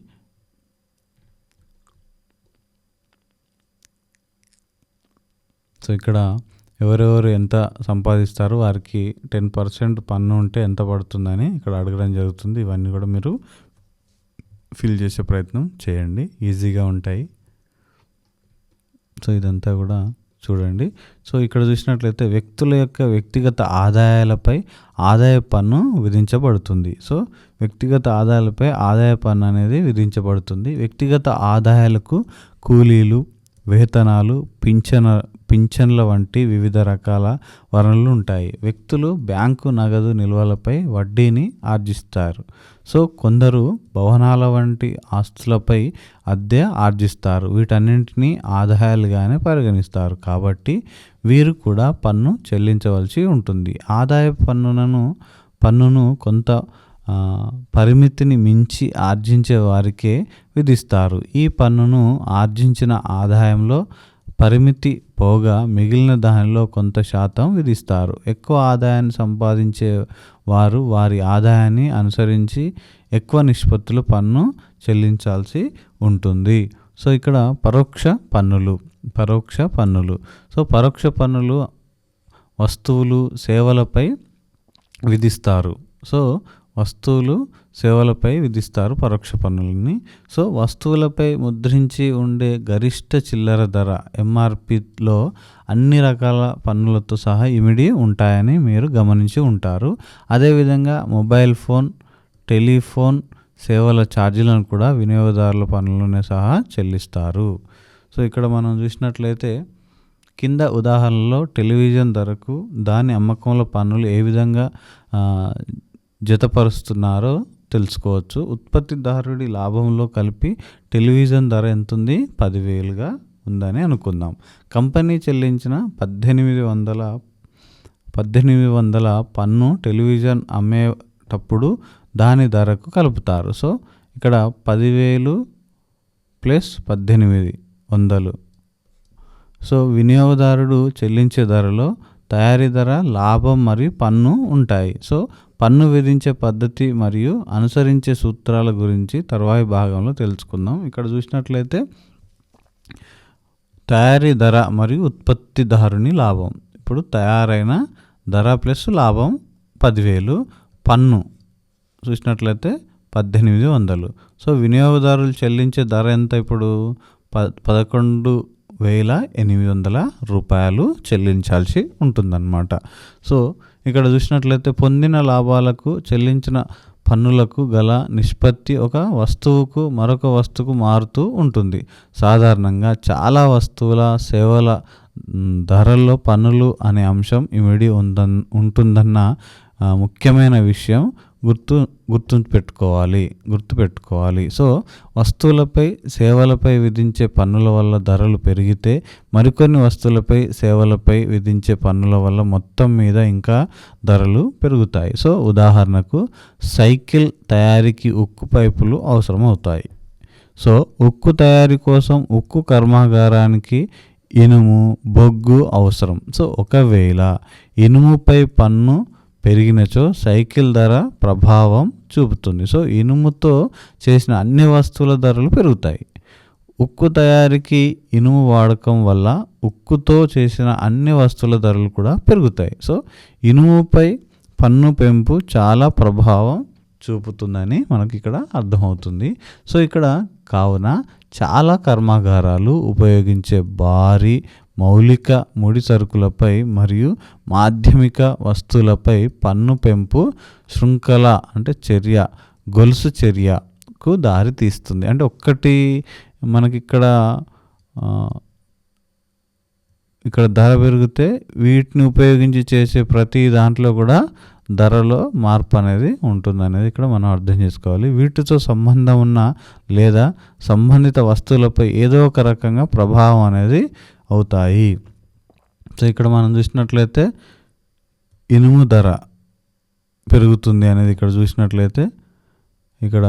సో ఇక్కడ ఎవరెవరు ఎంత సంపాదిస్తారో వారికి 10% పన్ను ఉంటే ఎంత పడుతుందని ఇక్కడ అడగడం జరుగుతుంది. ఇవన్నీ కూడా మీరు ఫిల్ చేసే ప్రయత్నం చేయండి, ఈజీగా ఉంటాయి. సో ఇదంతా కూడా చూడండి. సో ఇక్కడ చూసినట్లయితే వ్యక్తుల యొక్క వ్యక్తిగత ఆదాయాలపై ఆదాయ పన్ను విధించబడుతుంది. సో వ్యక్తిగత ఆదాయాలపై ఆదాయ పన్ను అనేది విధించబడుతుంది. వ్యక్తిగత ఆదాయాలకు కూలీలు, వేతనాలు, పింఛన్ల వంటి వివిధ రకాల వనరులు ఉంటాయి. వ్యక్తులు బ్యాంకు నగదు నిల్వలపై వడ్డీని ఆర్జిస్తారు. సో కొందరు భవనాల వంటి ఆస్తులపై అద్దె ఆర్జిస్తారు. వీటన్నింటినీ ఆదాయాలుగానే పరిగణిస్తారు కాబట్టి వీరు కూడా పన్ను చెల్లించవలసి ఉంటుంది. ఆదాయ పన్నును కొంత పరిమితిని మించి ఆర్జించే వారికే విధిస్తారు. ఈ పన్నును ఆర్జించిన ఆదాయంలో పరిమితి పోగా మిగిలిన దానిలో కొంత శాతం విధిస్తారు. ఎక్కువ ఆదాయాన్ని సంపాదించే వారు వారి ఆదాయాన్ని అనుసరించి ఎక్కువ నిష్పత్తులు పన్ను చెల్లించాల్సి ఉంటుంది. సో ఇక్కడ పరోక్ష పన్నులు. సో పరోక్ష పన్నులు వస్తువులు, సేవలపై విధిస్తారు. పరోక్ష పన్నులని. సో వస్తువులపై ముద్రించి ఉండే గరిష్ట చిల్లర ధర ఎంఆర్పిలో అన్ని రకాల పన్నులతో సహా ఇమిడి ఉంటాయని మీరు గమనించి ఉంటారు. అదేవిధంగా మొబైల్ ఫోన్, టెలిఫోన్ సేవల ఛార్జీలను కూడా వినియోగదారుల పన్నులనే సహా చెల్లిస్తారు. సో ఇక్కడ మనం చూసినట్లయితే కింద ఉదాహరణలో టెలివిజన్ ధరకు దాని అమ్మకంలో పన్నులు ఏ విధంగా జతపరుస్తున్నారో తెలుసుకోవచ్చు. ఉత్పత్తిదారుడి లాభంలో కలిపి టెలివిజన్ ధర ఎంత ఉంది? 10,000గా ఉందని అనుకుందాం. కంపెనీ చెల్లించిన 1800 పన్ను టెలివిజన్ అమ్మేటప్పుడు దాని ధరకు కలుపుతారు. సో ఇక్కడ 10,000 ప్లస్ 1800. సో వినియోగదారుడు చెల్లించే ధరలో తయారీ ధర, లాభం మరియు పన్ను ఉంటాయి. సో పన్ను విధించే పద్ధతి మరియు అనుసరించే సూత్రాల గురించి తర్వాయి భాగంలో తెలుసుకుందాం. ఇక్కడ చూసినట్లయితే తయారీ ధర మరియు ఉత్పత్తిదారుని లాభం. ఇప్పుడు తయారైన ధర ప్లస్ లాభం 10,000, పన్ను చూసినట్లయితే 1800. సో వినియోగదారులు చెల్లించే ధర ఎంత? ఇప్పుడు 11,800 రూపాయలు చెల్లించాల్సి ఉంటుందన్నమాట. సో ఇక్కడ చూసినట్లయితే పొందిన లాభాలకు చెల్లించిన పన్నులకు గల నిష్పత్తి ఒక వస్తువుకు మరొక వస్తువుకు మారుతూ ఉంటుంది. సాధారణంగా చాలా వస్తువుల, సేవల ధరల్లో పన్నులు అనే అంశం ఇమిడి ఉంటుందన్న ముఖ్యమైన విషయం గుర్తుపెట్టుకోవాలి. సో వస్తువులపై, సేవలపై విధించే పన్నుల వల్ల ధరలు పెరిగితే మరికొన్ని వస్తువులపై, సేవలపై విధించే పన్నుల వల్ల మొత్తం మీద ఇంకా ధరలు పెరుగుతాయి. సో ఉదాహరణకు సైకిల్ తయారీకి ఉక్కు పైపులు అవసరమవుతాయి. సో ఉక్కు తయారీ కోసం ఉక్కు కర్మాగారానికి ఇనుము, బొగ్గు అవసరం. సో ఒకవేళ ఇనుముపై పన్ను పెరిగినచో సైకిల్ ధర ప్రభావం చూపుతుంది. సో ఇనుముతో చేసిన అన్ని వస్తువుల ధరలు పెరుగుతాయి. ఉక్కు తయారీకి ఇనుము వాడకం వల్ల ఉక్కుతో చేసిన అన్ని వస్తువుల ధరలు కూడా పెరుగుతాయి. సో ఇనుముపై పన్ను పెంపు చాలా ప్రభావం చూపుతుందని మనకి ఇక్కడ అర్థమవుతుంది. సో ఇక్కడ కావున చాలా కర్మాగారాలు ఉపయోగించే భారీ మౌలిక ముడి సరుకులపై మరియు మాధ్యమిక వస్తువులపై పన్ను పెంపు శృంఖల అంటే గొలుసు చర్యకు దారి తీస్తుంది. అంటే ఒక్కటి మనకి ఇక్కడ ధర పెరిగితే వీటిని ఉపయోగించి చేసే ప్రతి దాంట్లో కూడా ధరలో మార్పు అనేది ఉంటుందనేది ఇక్కడ మనం అర్థం చేసుకోవాలి. వీటితో సంబంధం ఉన్న లేదా సంబంధిత వస్తువులపై ఏదో ఒక రకంగా ప్రభావం అనేది అవుతాయి. సో ఇక్కడ మనం చూసినట్లయితే ఇనుము ధర పెరుగుతుంది అనేది ఇక్కడ చూసినట్లయితే ఇక్కడ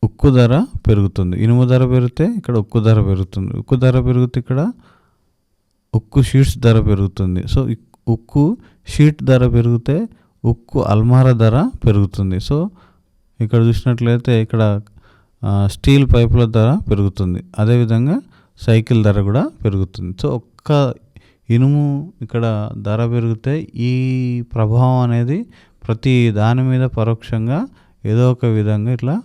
ఉక్కు ధర పెరుగుతుంది. ఇనుము ధర పెరిగితే ఇక్కడ ఉక్కు ధర పెరుగుతుంది. ఉక్కు ధర పెరిగితే ఇక్కడ ఉక్కు షీట్స్ ధర పెరుగుతుంది. సో ఉక్కు షీట్ ధర పెరిగితే ఉక్కు అల్మారా ధర పెరుగుతుంది. సో ఇక్కడ చూసినట్లయితే ఇక్కడ స్టీల్ పైపుల ధర పెరుగుతుంది. అదేవిధంగా సైకిల్ ధర కూడా పెరుగుతుంది. సో ఒక్క ఇనుము ఇక్కడ ధర పెరిగితే ఈ ప్రభావం అనేది ప్రతి దాని మీద పరోక్షంగా ఏదో ఒక విధంగా ఇట్లా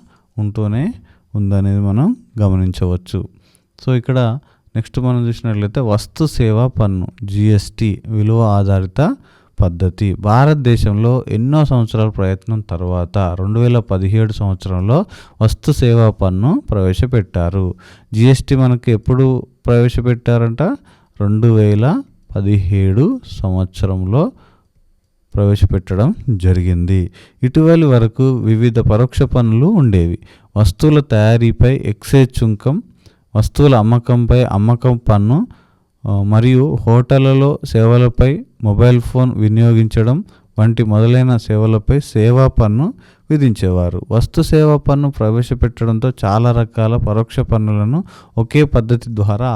ఉంటూనే ఉందనేది మనం గమనించవచ్చు. సో ఇక్కడ నెక్స్ట్ మనం చూసినట్లయితే వస్తు సేవా పన్ను జిఎస్టి విలువ ఆధారిత పద్ధతి. భారతదేశంలో ఎన్నో సంవత్సరాల ప్రయత్నం తర్వాత 2017 సంవత్సరంలో వస్తు సేవా పన్ను ప్రవేశపెట్టారు. జిఎస్టి మనకి ఎప్పుడు ప్రవేశపెట్టారంట? 2017 సంవత్సరంలో ప్రవేశపెట్టడం జరిగింది. ఇటీవలి వరకు వివిధ పరోక్ష పన్నులు ఉండేవి. వస్తువుల తయారీపై ఎక్సైజ్ సుంకం, వస్తువుల అమ్మకంపై అమ్మకం పన్ను మరియు హోటళ్లలో సేవలపై, మొబైల్ ఫోన్ వినియోగించడం వంటి మొదలైన సేవలపై సేవా పన్ను విధించేవారు. వస్తు సేవా పన్ను ప్రవేశపెట్టడంతో చాలా రకాల పరోక్ష పన్నులను ఒకే పద్ధతి ద్వారా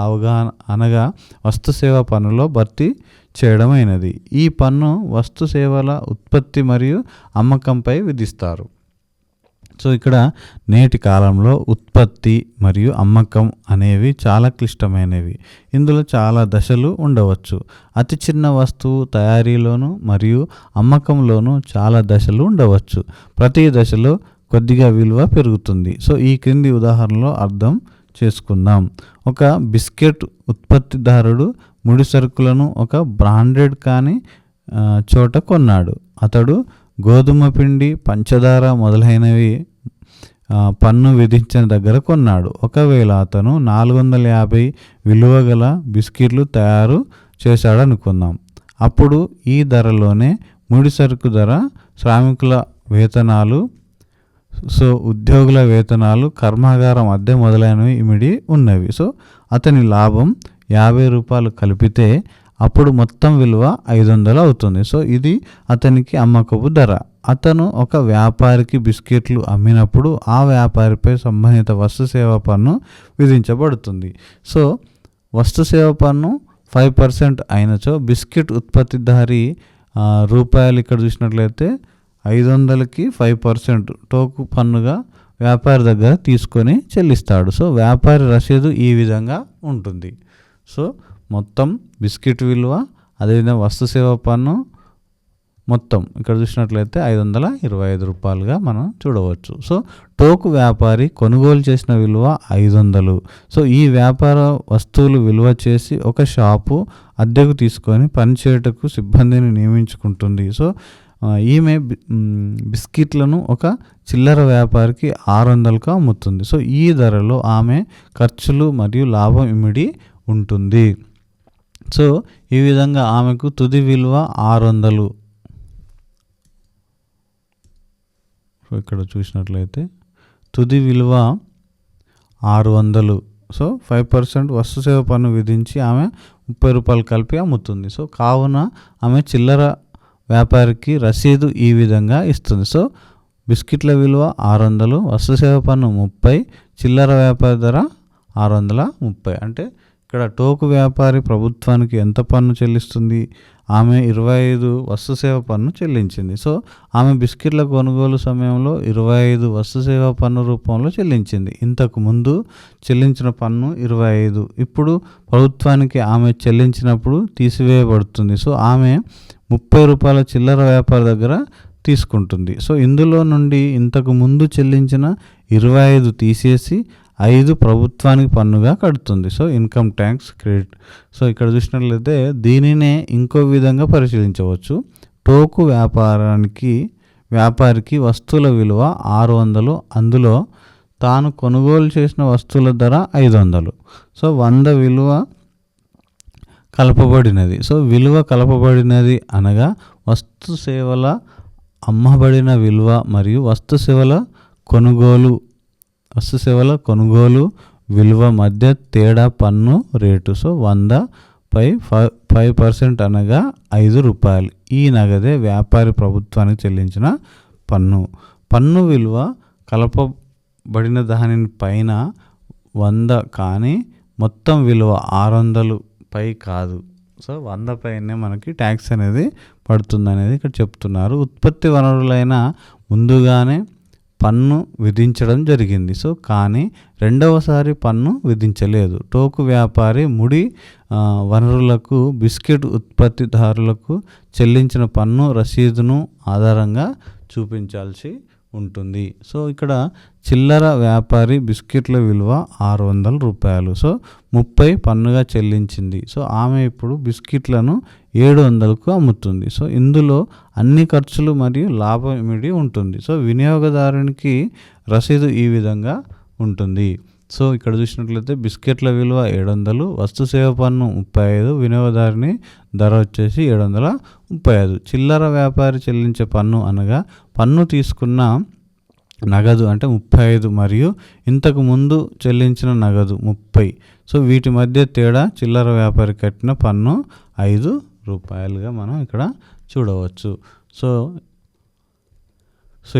అనగా వస్తు సేవా పన్నులో భర్తీ చేయడమైనది. ఈ పన్ను వస్తు సేవల ఉత్పత్తి మరియు అమ్మకంపై విధిస్తారు. సో ఇక్కడ నేటి కాలంలో ఉత్పత్తి మరియు అమ్మకం అనేవి చాలా క్లిష్టమైనవి. ఇందులో చాలా దశలు ఉండవచ్చు. అతి చిన్న వస్తువు తయారీలోను మరియు అమ్మకంలోనూ చాలా దశలు ఉండవచ్చు. ప్రతి దశలో కొద్దిగా విలువ పెరుగుతుంది. సో ఈ క్రింది ఉదాహరణలో అర్థం చేసుకుందాం. ఒక బిస్కెట్ ఉత్పత్తిదారుడు ముడి సరుకులను ఒక బ్రాండెడ్ కాని చోట కొన్నాడు. అతడు గోధుమ పిండి, పంచదార మొదలైనవి పన్ను విధించిన దగ్గర కొన్నాడు. ఒకవేళ అతను 450 విలువ గల బిస్కెట్లు తయారు చేశాడు అనుకుందాం. అప్పుడు ఈ ధరలోనే ముడి సరుకు ధర, శ్రామికుల వేతనాలు, ఉద్యోగుల వేతనాలు, కర్మాగారం అద్దె మొదలైనవి ఇమిడి ఉన్నవి. అతని లాభం 50 రూపాయలు కలిపితే అప్పుడు మొత్తం విలువ 500 అవుతుంది. ఇది అతనికి అమ్మకపు ధర. అతను ఒక వ్యాపారికి బిస్కెట్లు అమ్మినప్పుడు ఆ వ్యాపారిపై సంబంధిత వస్తు సేవా పన్ను విధించబడుతుంది. వస్తు సేవా పన్ను 5% అయినచో బిస్కెట్ ఉత్పత్తిదారి రూపాయలు ఇక్కడ చూసినట్లయితే 500కి 5% టోకు పన్నుగా వ్యాపారి దగ్గర తీసుకొని చెల్లిస్తాడు. వ్యాపారి రసీదు ఈ విధంగా ఉంటుంది. మొత్తం బిస్కెట్ విలువ, అదేవిధంగా వస్తు సేవా పన్ను మొత్తం ఇక్కడ చూసినట్లయితే 525 రూపాయలుగా మనం చూడవచ్చు. టోకు వ్యాపారి కొనుగోలు చేసిన విలువ 500. ఈ వ్యాపార వస్తువులు విలువ చేసి ఒక షాపు అద్దెకు తీసుకొని పనిచేయటకు సిబ్బందిని నియమించుకుంటుంది. ఈమె బిస్కెట్లను ఒక చిల్లర వ్యాపారికి 600కు అమ్ముతుంది. ఈ ధరలో ఆమె ఖర్చులు మరియు లాభం ఇమిడి ఉంటుంది. ఈ విధంగా ఆమెకు తుది విలువ 600. ఇక్కడ చూసినట్లయితే తుది విలువ 600. 5% వస్తు సేవ పన్ను విధించి ఆమె 30 రూపాయలు కలిపి అమ్ముతుంది. కావున ఆమె చిల్లర వ్యాపారికి రసీదు ఈ విధంగా ఇస్తుంది. బిస్కెట్ల విలువ 600, వస్తు సేవ పన్ను 30, చిల్లర వ్యాపారి ధర 630. అంటే ఇక్కడ టోకు వ్యాపారి ప్రభుత్వానికి ఎంత పన్ను చెల్లిస్తుంది? ఆమె 25 వస్తు సేవ పన్ను చెల్లించింది. ఆమె బిస్కెట్ల కొనుగోలు సమయంలో 25 వస్తు సేవ పన్ను రూపంలో చెల్లించింది. ఇంతకు ముందు చెల్లించిన పన్ను 25 ఇప్పుడు ప్రభుత్వానికి ఆమె చెల్లించినప్పుడు తీసివేయబడుతుంది. ఆమె 30 రూపాయల చిల్లర వ్యాపారి దగ్గర తీసుకుంటుంది. ఇందులో నుండి ఇంతకు ముందు చెల్లించిన 25 తీసేసి 5 ప్రభుత్వానికి పన్నుగా కడుతుంది. Income tax credit. ఇక్కడ చూసినట్లయితే దీనినే ఇంకో విధంగా పరిశీలించవచ్చు. టోకు వ్యాపారికి వస్తువుల విలువ 600, అందులో తాను కొనుగోలు చేసిన వస్తువుల ధర 500. 100 విలువ కలపబడినది. విలువ కలపబడినది అనగా వస్తు సేవల అమ్మబడిన విలువ మరియు వస్తు సేవల కొనుగోలు విలువ మధ్య తేడా పన్ను రేటు. 100పై 5% అనగా 5 రూపాయలు. ఈ నగదే వ్యాపారి ప్రభుత్వానికి చెల్లించిన పన్ను విలువ కలపబడిన దాని పైన 100 కానీ మొత్తం విలువ 600 పై కాదు. 100 పైనే మనకి ట్యాక్స్ అనేది పడుతుంది అనేది ఇక్కడ చెప్తున్నారు. ఉత్పత్తి వనరులైన ముందుగానే పన్ను విధించడం జరిగింది. కానీ రెండవసారి పన్ను విధించలేదు. టోకు వ్యాపారి ముడి వనరులకు బిస్కెట్ ఉత్పత్తిదారులకు చెల్లించిన పన్ను రసీదును ఆధారంగా చూపించాల్సి ఉంటుంది. ఇక్కడ చిల్లర వ్యాపారి బిస్కెట్ల విలువ 600 రూపాయలు. 30 పన్నుగా చెల్లించింది. ఆమె ఇప్పుడు బిస్కెట్లను 700కు అమ్ముతుంది. ఇందులో అన్ని ఖర్చులు మరియు లాభం ఇమిడి ఉంటుంది. వినియోగదారునికి రసీదు ఈ విధంగా ఉంటుంది. ఇక్కడ చూసినట్లయితే బిస్కెట్ల విలువ 700, వస్తు సేవ పన్ను 35, వినియోగదారుని ధర వచ్చేసి 735. చిల్లర వ్యాపారి చెల్లించే పన్ను అనగా పన్ను తీసుకున్న నగదు అంటే 35 మరియు ఇంతకు ముందు చెల్లించిన నగదు 30. వీటి మధ్య తేడా చిల్లర వ్యాపారి కట్టిన పన్ను 5 రూపాయలుగా మనం ఇక్కడ చూడవచ్చు.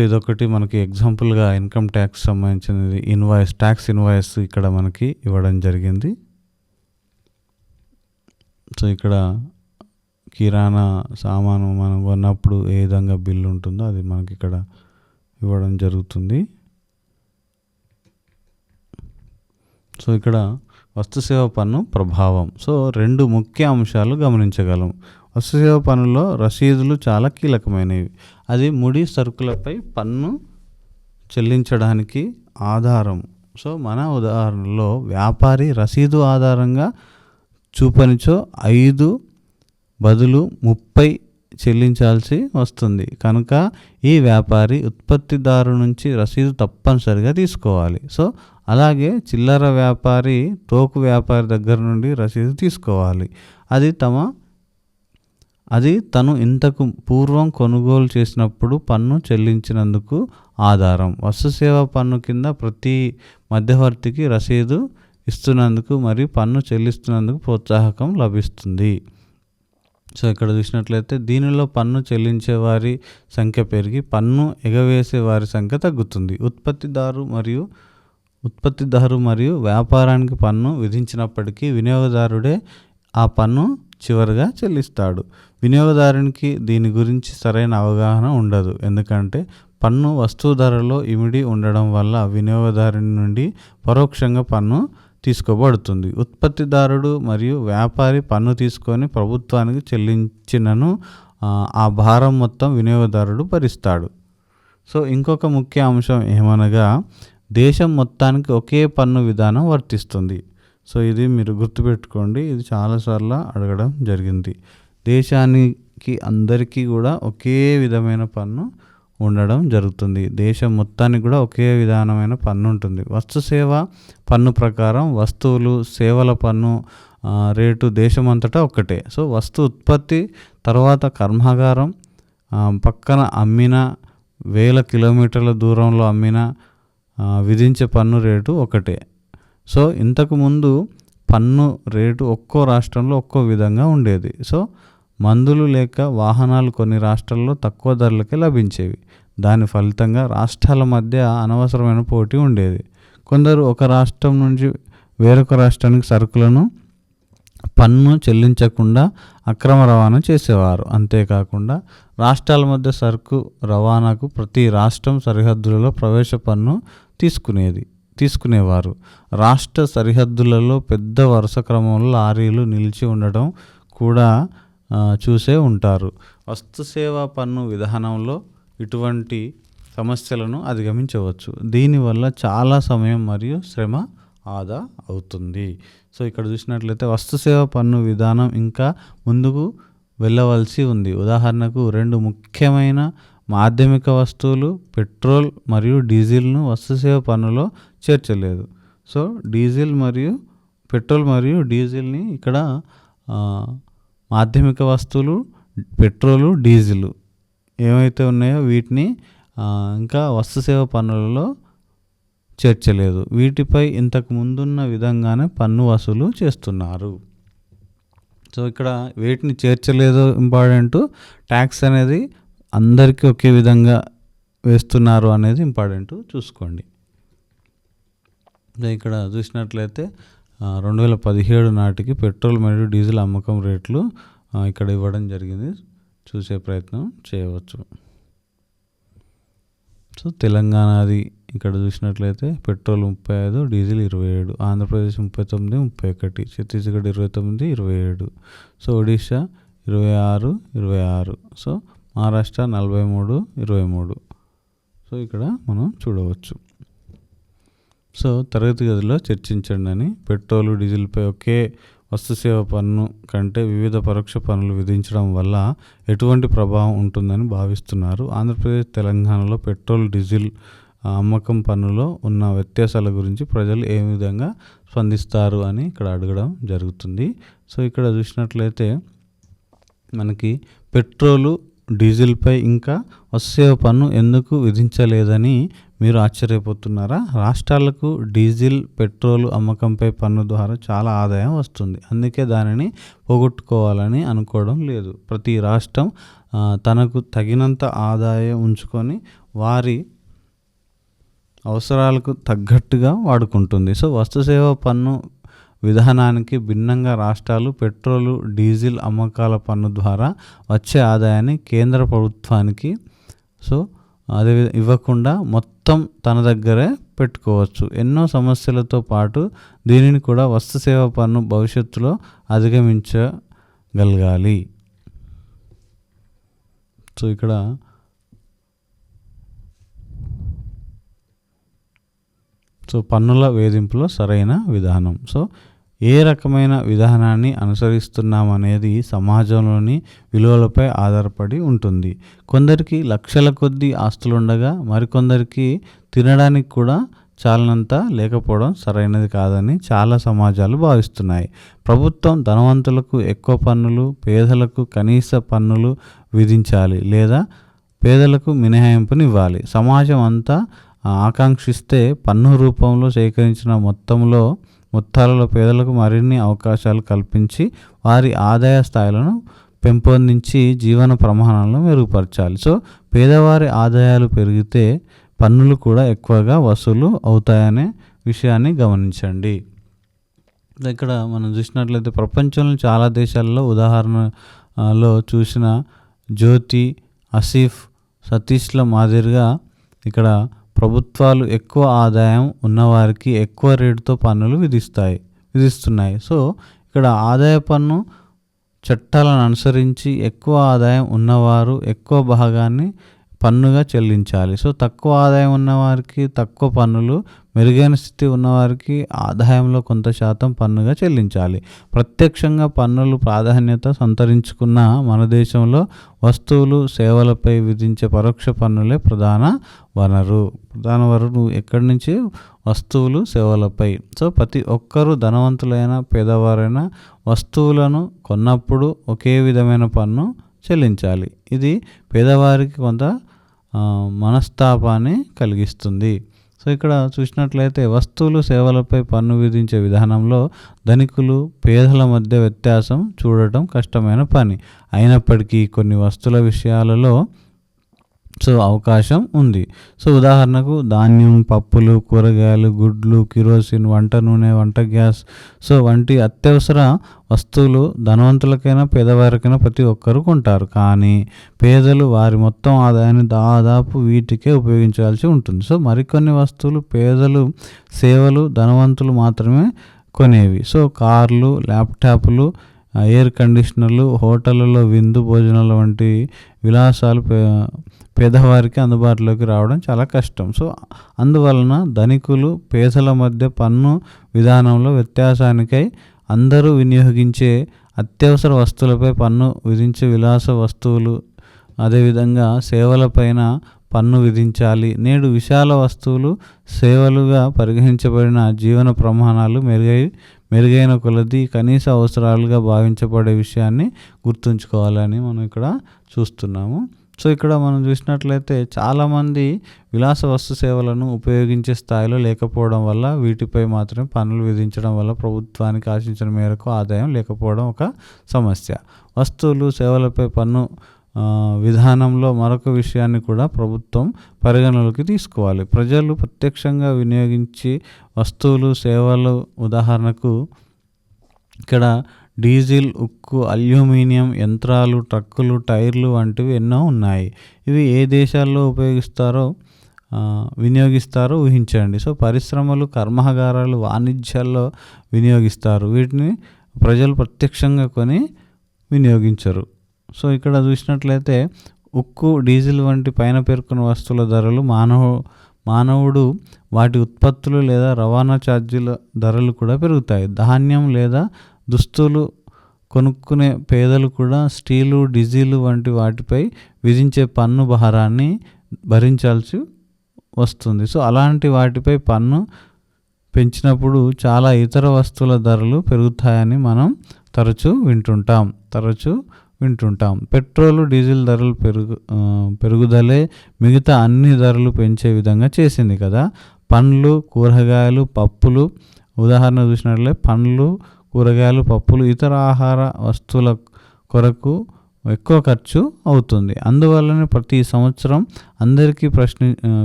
ఇదొకటి మనకి ఎగ్జాంపుల్గా ఇన్కమ్ ట్యాక్స్ సంబంధించినది ట్యాక్స్ ఇన్వాయిస్ ఇక్కడ మనకి ఇవ్వడం జరిగింది. ఇక్కడ కిరాణా సామాను మనం కొన్నప్పుడు ఏ విధంగా బిల్లు ఉంటుందో అది మనకి ఇక్కడ ఇవ్వడం జరుగుతుంది. ఇక్కడ వస్తు సేవ పన్ను ప్రభావం. 2 ముఖ్య అంశాలు గమనించగలం. వస్తు సేవ పన్నులో రసీదులు చాలా కీలకమైనవి. అది ముడి సరుకులపై పన్ను చెల్లించడానికి ఆధారం. మన ఉదాహరణలో వ్యాపారి రసీదు ఆధారంగా చూపనిచో 5 బదులు 30 చెల్లించాల్సి వస్తుంది. కనుక ఈ వ్యాపారి ఉత్పత్తిదారు నుంచి రసీదు తప్పనిసరిగా తీసుకోవాలి. సో అలాగే చిల్లర వ్యాపారి తోకు వ్యాపారి దగ్గర నుండి రసీదు తీసుకోవాలి. అది తను ఇంతకు పూర్వం కొనుగోలు చేసినప్పుడు పన్ను చెల్లించినందుకు ఆధారం. వస్తు సేవా పన్ను కింద ప్రతి మధ్యవర్తికి రసీదు ఇస్తున్నందుకు మరియు పన్ను చెల్లిస్తున్నందుకు ప్రోత్సాహకం లభిస్తుంది. సో ఇక్కడ చూసినట్లయితే దీనిలో పన్ను చెల్లించే వారి సంఖ్య పెరిగి పన్ను ఎగవేసే వారి సంఖ్య తగ్గుతుంది. ఉత్పత్తిదారు మరియు వ్యాపారానికి పన్ను విధించినప్పటికీ వినియోగదారుడే ఆ పన్ను చివరిగా చెల్లిస్తాడు. వినియోగదారునికి దీని గురించి సరైన అవగాహన ఉండదు. ఎందుకంటే పన్ను వస్తువు ధరలో ఇమిడి ఉండడం వల్ల వినియోగదారుని నుండి పరోక్షంగా పన్ను తీసుకోబడుతుంది. ఉత్పత్తిదారుడు మరియు వ్యాపారి పన్ను తీసుకొని ప్రభుత్వానికి చెల్లించినను ఆ భారం మొత్తం వినియోగదారుడు భరిస్తాడు. సో ఇంకొక ముఖ్య అంశం ఏమనగా దేశం మొత్తానికి ఒకే పన్ను విధానం వర్తిస్తుంది. సో ఇది మీరు గుర్తుపెట్టుకోండి, ఇది చాలాసార్లు అడగడం జరిగింది. దేశానికి అందరికీ కూడా ఒకే విధమైన పన్ను ఉండడం జరుగుతుంది. దేశం మొత్తానికి కూడా ఒకే విధానమైన పన్ను ఉంటుంది. వస్తు సేవ పన్ను ప్రకారం వస్తువులు సేవల పన్ను రేటు దేశమంతటా ఒక్కటే. సో వస్తు ఉత్పత్తి తర్వాత కర్మాగారం పక్కన అమ్మిన 1000 కిలోమీటర్ల దూరంలో అమ్మిన విధించే పన్ను రేటు ఒకటే. సో ఇంతకుముందు పన్ను రేటు ఒక్కో రాష్ట్రంలో ఒక్కో విధంగా ఉండేది. సో మందులు లేక వాహనాలు కొన్ని రాష్ట్రాల్లో తక్కువ ధరలకే లభించేవి. దాని ఫలితంగా రాష్ట్రాల మధ్య అనవసరమైన పోటీ ఉండేది. కొందరు ఒక రాష్ట్రం నుంచి వేరొక రాష్ట్రానికి సరుకులను పన్ను చెల్లించకుండా అక్రమ రవాణా చేసేవారు. అంతేకాకుండా రాష్ట్రాల మధ్య సరుకు రవాణాకు ప్రతి రాష్ట్రం సరిహద్దులలో ప్రవేశ పన్ను తీసుకునేవారు. రాష్ట్ర సరిహద్దులలో పెద్ద వరుస క్రమంలో లారీలు నిలిచి ఉండడం కూడా చూసే ఉంటారు. వస్తు సేవా పన్ను విధానంలో ఇటువంటి సమస్యలను అధిగమించవచ్చు. దీనివల్ల చాలా సమయం మరియు శ్రమ ఆదా అవుతుంది. సో ఇక్కడ చూసినట్లయితే వస్తు సేవా పన్ను విధానం ఇంకా ముందుకు వెళ్ళవలసి ఉంది. ఉదాహరణకు 2 ముఖ్యమైన మాధ్యమిక వస్తువులు పెట్రోల్ మరియు డీజిల్ను వస్తు సేవ పన్నులో చేర్చలేదు. సో పెట్రోల్ మరియు డీజిల్ని ఇక్కడ మాధ్యమిక వస్తువులు పెట్రోలు డీజిల్ ఏమైతే ఉన్నాయో వీటిని ఇంకా వస్తు సేవ పన్నులలో చేర్చలేదు. వీటిపై ఇంతకు ముందున్న విధంగానే పన్ను వసూలు చేస్తున్నారు. సో ఇక్కడ వేటిని చేర్చలేదు ఇంపార్టెంట్, ట్యాక్స్ అనేది అందరికీ ఒకే విధంగా వేస్తున్నారు అనేది ఇంపార్టెంట్ చూసుకోండి. ఇక్కడ చూసినట్లయితే 2017 నాటికి పెట్రోల్ మరియు డీజిల్ అమ్మకం రేట్లు ఇక్కడ ఇవ్వడం జరిగింది, చూసే ప్రయత్నం చేయవచ్చు. సో తెలంగాణది ఇక్కడ చూసినట్లయితే petrol 35, diesel 27, Andhra Pradesh 39, 31, Chhattisgarh 29, 27, so Odisha 26, 26, so Maharashtra 43, 23. So ఇక్కడ మనం చూడవచ్చు. సో తరగతి గదిలో చర్చించండి అని పెట్రోలు డీజిల్పై ఒకే వస్తు సేవ పన్ను కంటే వివిధ పరోక్ష పన్నులు విధించడం వల్ల ఎటువంటి ప్రభావం ఉంటుందని భావిస్తున్నారు? ఆంధ్రప్రదేశ్ తెలంగాణలో పెట్రోల్ డీజిల్ అమ్మకం పన్నులో ఉన్న వ్యత్యాసాల గురించి ప్రజలు ఏ విధంగా స్పందిస్తారు అని ఇక్కడ అడగడం జరుగుతుంది. సో ఇక్కడ చూసినట్లయితే మనకి పెట్రోలు డీజిల్పై ఇంకా వస్తు సేవ పన్ను ఎందుకు విధించలేదని మీరు ఆశ్చర్యపోతున్నారా? రాష్ట్రాలకు డీజిల్ పెట్రోలు అమ్మకంపై పన్ను ద్వారా చాలా ఆదాయం వస్తుంది, అందుకే దానిని పోగొట్టుకోవాలని అనుకోవడం లేదు. ప్రతి రాష్ట్రం తనకు తగినంత ఆదాయం ఉంచుకొని వారి అవసరాలకు తగ్గట్టుగా వాడుకుంటుంది. సో వస్తు సేవ పన్ను విధానానికి భిన్నంగా రాష్ట్రాలు పెట్రోలు డీజిల్ అమ్మకాల పన్ను ద్వారా వచ్చే ఆదాయాన్ని కేంద్ర ప్రభుత్వానికి అదే ఇవ్వకుండా మొత్తం తన దగ్గరే పెట్టుకోవచ్చు. ఎన్నో సమస్యలతో పాటు దీనిని కూడా వస్తు సేవ పన్ను భవిష్యత్తులో అధిగమించగలగాలి. సో ఇక్కడ పన్నుల వేధింపులో సరైన విధానం. సో ఏ రకమైన విధానాన్ని అనుసరిస్తున్నామనేది సమాజంలోని విలువలపై ఆధారపడి ఉంటుంది. కొందరికి లక్షల కొద్దీ ఆస్తులుండగా మరికొందరికి తినడానికి కూడా చాలనంత లేకపోవడం సరైనది కాదని చాలా సమాజాలు భావిస్తున్నాయి. ప్రభుత్వం ధనవంతులకు ఎక్కువ పన్నులు, పేదలకు కనీస పన్నులు విధించాలి లేదా పేదలకు మినహాయింపునివ్వాలి. సమాజం అంతా ఆకాంక్షిస్తే పన్ను రూపంలో సేకరించిన మొత్తాలలో పేదలకు మరిన్ని అవకాశాలు కల్పించి వారి ఆదాయ స్థాయిలను పెంపొందించి జీవన ప్రమాణాలను మెరుగుపరచాలి. సో పేదవారి ఆదాయాలు పెరిగితే పన్నులు కూడా ఎక్కువగా వసూలు అవుతాయనే విషయాన్ని గమనించండి. ఇక్కడ మనం చూసినట్లయితే ప్రపంచంలో చాలా దేశాల్లో ఉదాహరణలో చూసిన జ్యోతి, ఆసిఫ్, సతీష్ల మాదిరిగా ఇక్కడ ప్రభుత్వాలు ఎక్కువ ఆదాయం ఉన్నవారికి ఎక్కువ రేటుతో పన్నులు విధిస్తున్నాయి. సో ఇక్కడ ఆదాయ పన్ను చట్టాలను అనుసరించి ఎక్కువ ఆదాయం ఉన్నవారు ఎక్కువ భాగాన్ని పన్నుగా చెల్లించాలి. సో తక్కువ ఆదాయం ఉన్నవారికి తక్కువ పన్నులు, మెరుగైన స్థితి ఉన్నవారికి ఆదాయంలో కొంత శాతం పన్నుగా చెల్లించాలి. ప్రత్యక్షంగా పన్నులు ప్రాధాన్యత సంతరించుకున్న మన దేశంలో వస్తువులు, సేవలపై విధించే పరోక్ష పన్నులే ప్రధాన వనరు ఎక్కడి నుంచి? వస్తువులు, సేవలపై. సో ప్రతి ఒక్కరూ ధనవంతులైన పేదవారైనా వస్తువులను కొన్నప్పుడు ఒకే విధమైన పన్ను చెల్లించాలి. ఇది పేదవారికి కొంత మనస్తాపాన్ని కలిగిస్తుంది. సో ఇక్కడ చూసినట్లయితే వస్తువులు, సేవలపై పన్ను విధించే విధానంలో ధనికులు, పేదల మధ్య వ్యత్యాసం చూడటం కష్టమైన పని. అయినప్పటికీ కొన్ని వస్తువుల విషయాలలో అవకాశం ఉంది. సో ఉదాహరణకు ధాన్యం, పప్పులు, కూరగాయలు, గుడ్లు, కిరోసిన్, వంట నూనె, వంట గ్యాస్ వంటి అత్యవసర వస్తువులు ధనవంతులకైనా పేదవారికైనా ప్రతి ఒక్కరూ కొంటారు. కానీ పేదలు వారి మొత్తం ఆదాయాన్ని దాదాపు వీటికే ఉపయోగించాల్సి ఉంటుంది. సో మరికొన్ని వస్తువులు పేదలు, సేవలు ధనవంతులు మాత్రమే కొనేవి. సో కార్లు, ల్యాప్టాప్లు, ఎయిర్ కండిషనర్లు, హోటళ్లలో విందు భోజనాలు వంటి విలాసాలు పేదవారికి అందుబాటులోకి రావడం చాలా కష్టం. సో అందువలన ధనికులు, పేదల మధ్య పన్ను విధానంలో వ్యత్యాసానికై అందరూ వినియోగించే అత్యవసర వస్తువులపై పన్ను విధించే విలాస వస్తువులు, అదేవిధంగా సేవలపైన పన్ను విధించాలి. నేడు విశాల వస్తువులు, సేవలుగా పరిగణించబడిన జీవన ప్రమాణాలు మెరుగైన కొలది కనీస అవసరాలుగా భావించబడే విషయాన్ని గుర్తుంచుకోవాలని మనం ఇక్కడ చూస్తున్నాము. సో ఇక్కడ మనం చూసినట్లయితే చాలామంది విలాస వస్తు సేవలను ఉపయోగించే స్థాయిలో లేకపోవడం వల్ల వీటిపై మాత్రమే పన్నులు విధించడం వల్ల ప్రభుత్వానికి ఆశించిన మేరకు ఆదాయం లేకపోవడం ఒక సమస్య. వస్తువులు, సేవలపై పన్ను విధానంలో మరొక విషయాన్ని కూడా ప్రభుత్వం పరిగణలోకి తీసుకోవాలి. ప్రజలు ప్రత్యక్షంగా వినియోగించి వస్తువులు, సేవలు, ఉదాహరణకు ఇక్కడ డీజిల్, ఉక్కు, అల్యూమినియం, యంత్రాలు, ట్రక్కులు, టైర్లు వంటివి ఎన్నో ఉన్నాయి. ఇవి ఏ దేశాల్లో వినియోగిస్తారో ఊహించండి. సో పరిశ్రమలు, కర్మాగారాలు, వాణిజ్యాల్లో వినియోగిస్తారు. వీటిని ప్రజలు ప్రత్యక్షంగా కొని వినియోగించరు. సో ఇక్కడ చూసినట్లయితే ఉక్కు, డీజిల్ వంటి పైన పేర్కొన్న వస్తువుల ధరలు మానవుడు వాటి ఉత్పత్తులు లేదా రవాణా ఛార్జీల ధరలు కూడా పెరుగుతాయి. ధాన్యం లేదా దుస్తులు కొనుక్కునే పేదలు కూడా స్టీలు, డీజిల్ వంటి వాటిపై విధించే పన్ను భారాన్ని భరించాల్సి వస్తుంది. సో అలాంటి వాటిపై పన్ను పెంచినప్పుడు చాలా ఇతర వస్తువుల ధరలు పెరుగుతాయని మనం తరచూ వింటుంటాం. పెట్రోలు, డీజిల్ ధరలు పెరుగుదలే మిగతా అన్ని ధరలు పెంచే విధంగా చేసింది కదా. పండ్లు, కూరగాయలు, పప్పులు ఉదాహరణ చూసినట్లయితే పండ్లు, కూరగాయలు, పప్పులు, ఇతర ఆహార వస్తువుల కొరకు ఎక్కువ ఖర్చు అవుతుంది. అందువల్లనే ప్రతి సంవత్సరం అందరికీ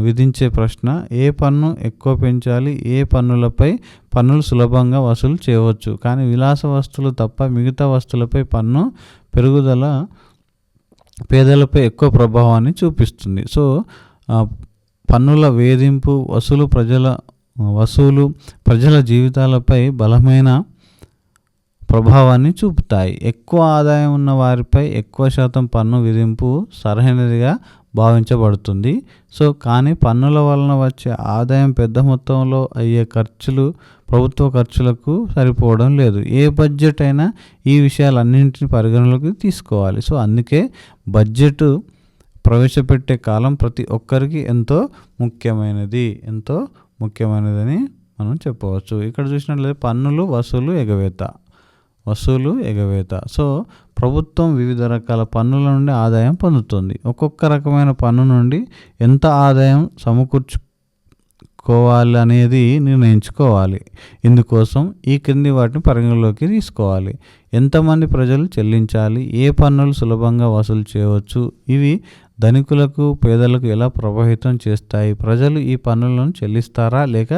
విధించే ప్రశ్న ఏ పన్ను ఎక్కువ పెంచాలి, ఏ పన్నులపై పన్నులు సులభంగా వసూలు చేయవచ్చు. కానీ విలాస వస్తువులు తప్ప మిగతా వస్తువులపై పన్ను పెరుగుదల పేదలపై ఎక్కువ ప్రభావాన్ని చూపిస్తుంది. సో పన్నుల వేధింపు వసూలు ప్రజల జీవితాలపై బలమైన ప్రభావాన్ని చూపుతాయి. ఎక్కువ ఆదాయం ఉన్న వారిపై ఎక్కువ శాతం పన్ను విధింపు సరైనదిగా భావించబడుతుంది. సో కానీ పన్నుల వలన వచ్చే ఆదాయం పెద్ద మొత్తంలో అయ్యే ఖర్చులు ప్రభుత్వ ఖర్చులకు సరిపోవడం లేదు. ఏ బడ్జెట్ అయినా ఈ విషయాలన్నింటినీ పరిగణలోకి తీసుకోవాలి. సో అందుకే బడ్జెట్ ప్రవేశపెట్టే కాలం ప్రతి ఒక్కరికి ఎంతో ముఖ్యమైనదని మనం చెప్పవచ్చు. ఇక్కడ చూసినట్లయితే పన్నులు వసూలు ఎగవేత. సో ప్రభుత్వం వివిధ రకాల పన్నుల నుండి ఆదాయం పొందుతుంది. ఒక్కొక్క రకమైన పన్ను నుండి ఎంత ఆదాయం సమకూర్చుకోవాలి అనేది నిర్ణయించుకోవాలి. ఇందుకోసం ఈ క్రింది వాటిని పరిగణలోకి తీసుకోవాలి. ఎంతమంది ప్రజలు చెల్లించాలి, ఏ పన్నులు సులభంగా వసూలు చేయవచ్చు, ఇవి ధనికులకు పేదలకు ఎలా ప్రభావితం చేస్తాయి, ప్రజలు ఈ పన్నులను చెల్లిస్తారా లేక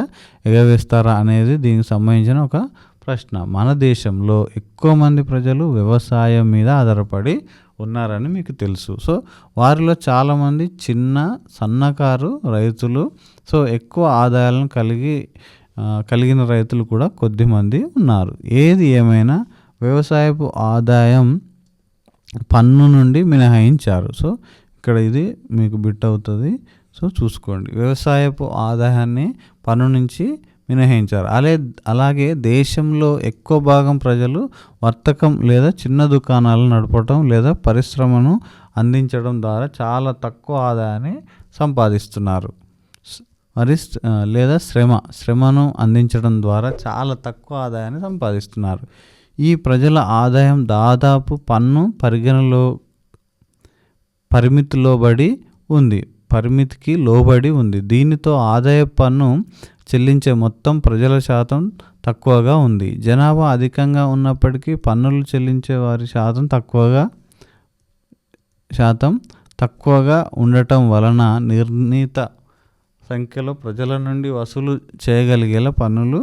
ఎగవేస్తారా అనేది దీనికి సంబంధించిన ఒక ప్రశ్న. మన దేశంలో ఎక్కువ మంది ప్రజలు వ్యవసాయం మీద ఆధారపడి ఉన్నారని మీకు తెలుసు. సో వారిలో చాలామంది చిన్న సన్నకారు రైతులు. సో ఎక్కువ ఆదాయాలను కలిగిన రైతులు కూడా కొద్దిమంది ఉన్నారు. ఏది ఏమైనా వ్యవసాయపు ఆదాయం పన్ను నుండి మినహాయించారు. సో ఇక్కడ ఇది మీకు బిట్ అవుతుంది. సో చూసుకోండి, వ్యవసాయపు ఆదాయాన్ని పన్ను నుంచి మినహాయించారు. అలాగే దేశంలో ఎక్కువ భాగం ప్రజలు వర్తకం లేదా చిన్న దుకాణాలు నడపడం లేదా పరిశ్రమను అందించడం ద్వారా చాలా తక్కువ ఆదాయాన్ని సంపాదిస్తున్నారు. లేదా శ్రమను అందించడం ద్వారా చాలా తక్కువ ఆదాయాన్ని సంపాదిస్తున్నారు. ఈ ప్రజల ఆదాయం దాదాపు పన్ను పరిమితికి లోబడి ఉంది. దీనితో ఆదాయ పన్ను చెల్లించే మొత్తం ప్రజల శాతం తక్కువగా ఉంది. జనాభా అధికంగా ఉన్నప్పటికీ పన్నులు చెల్లించే వారి శాతం తక్కువగా ఉండటం వలన నిర్ణీత సంఖ్యలో ప్రజల నుండి వసూలు చేయగలిగేలా పన్నులు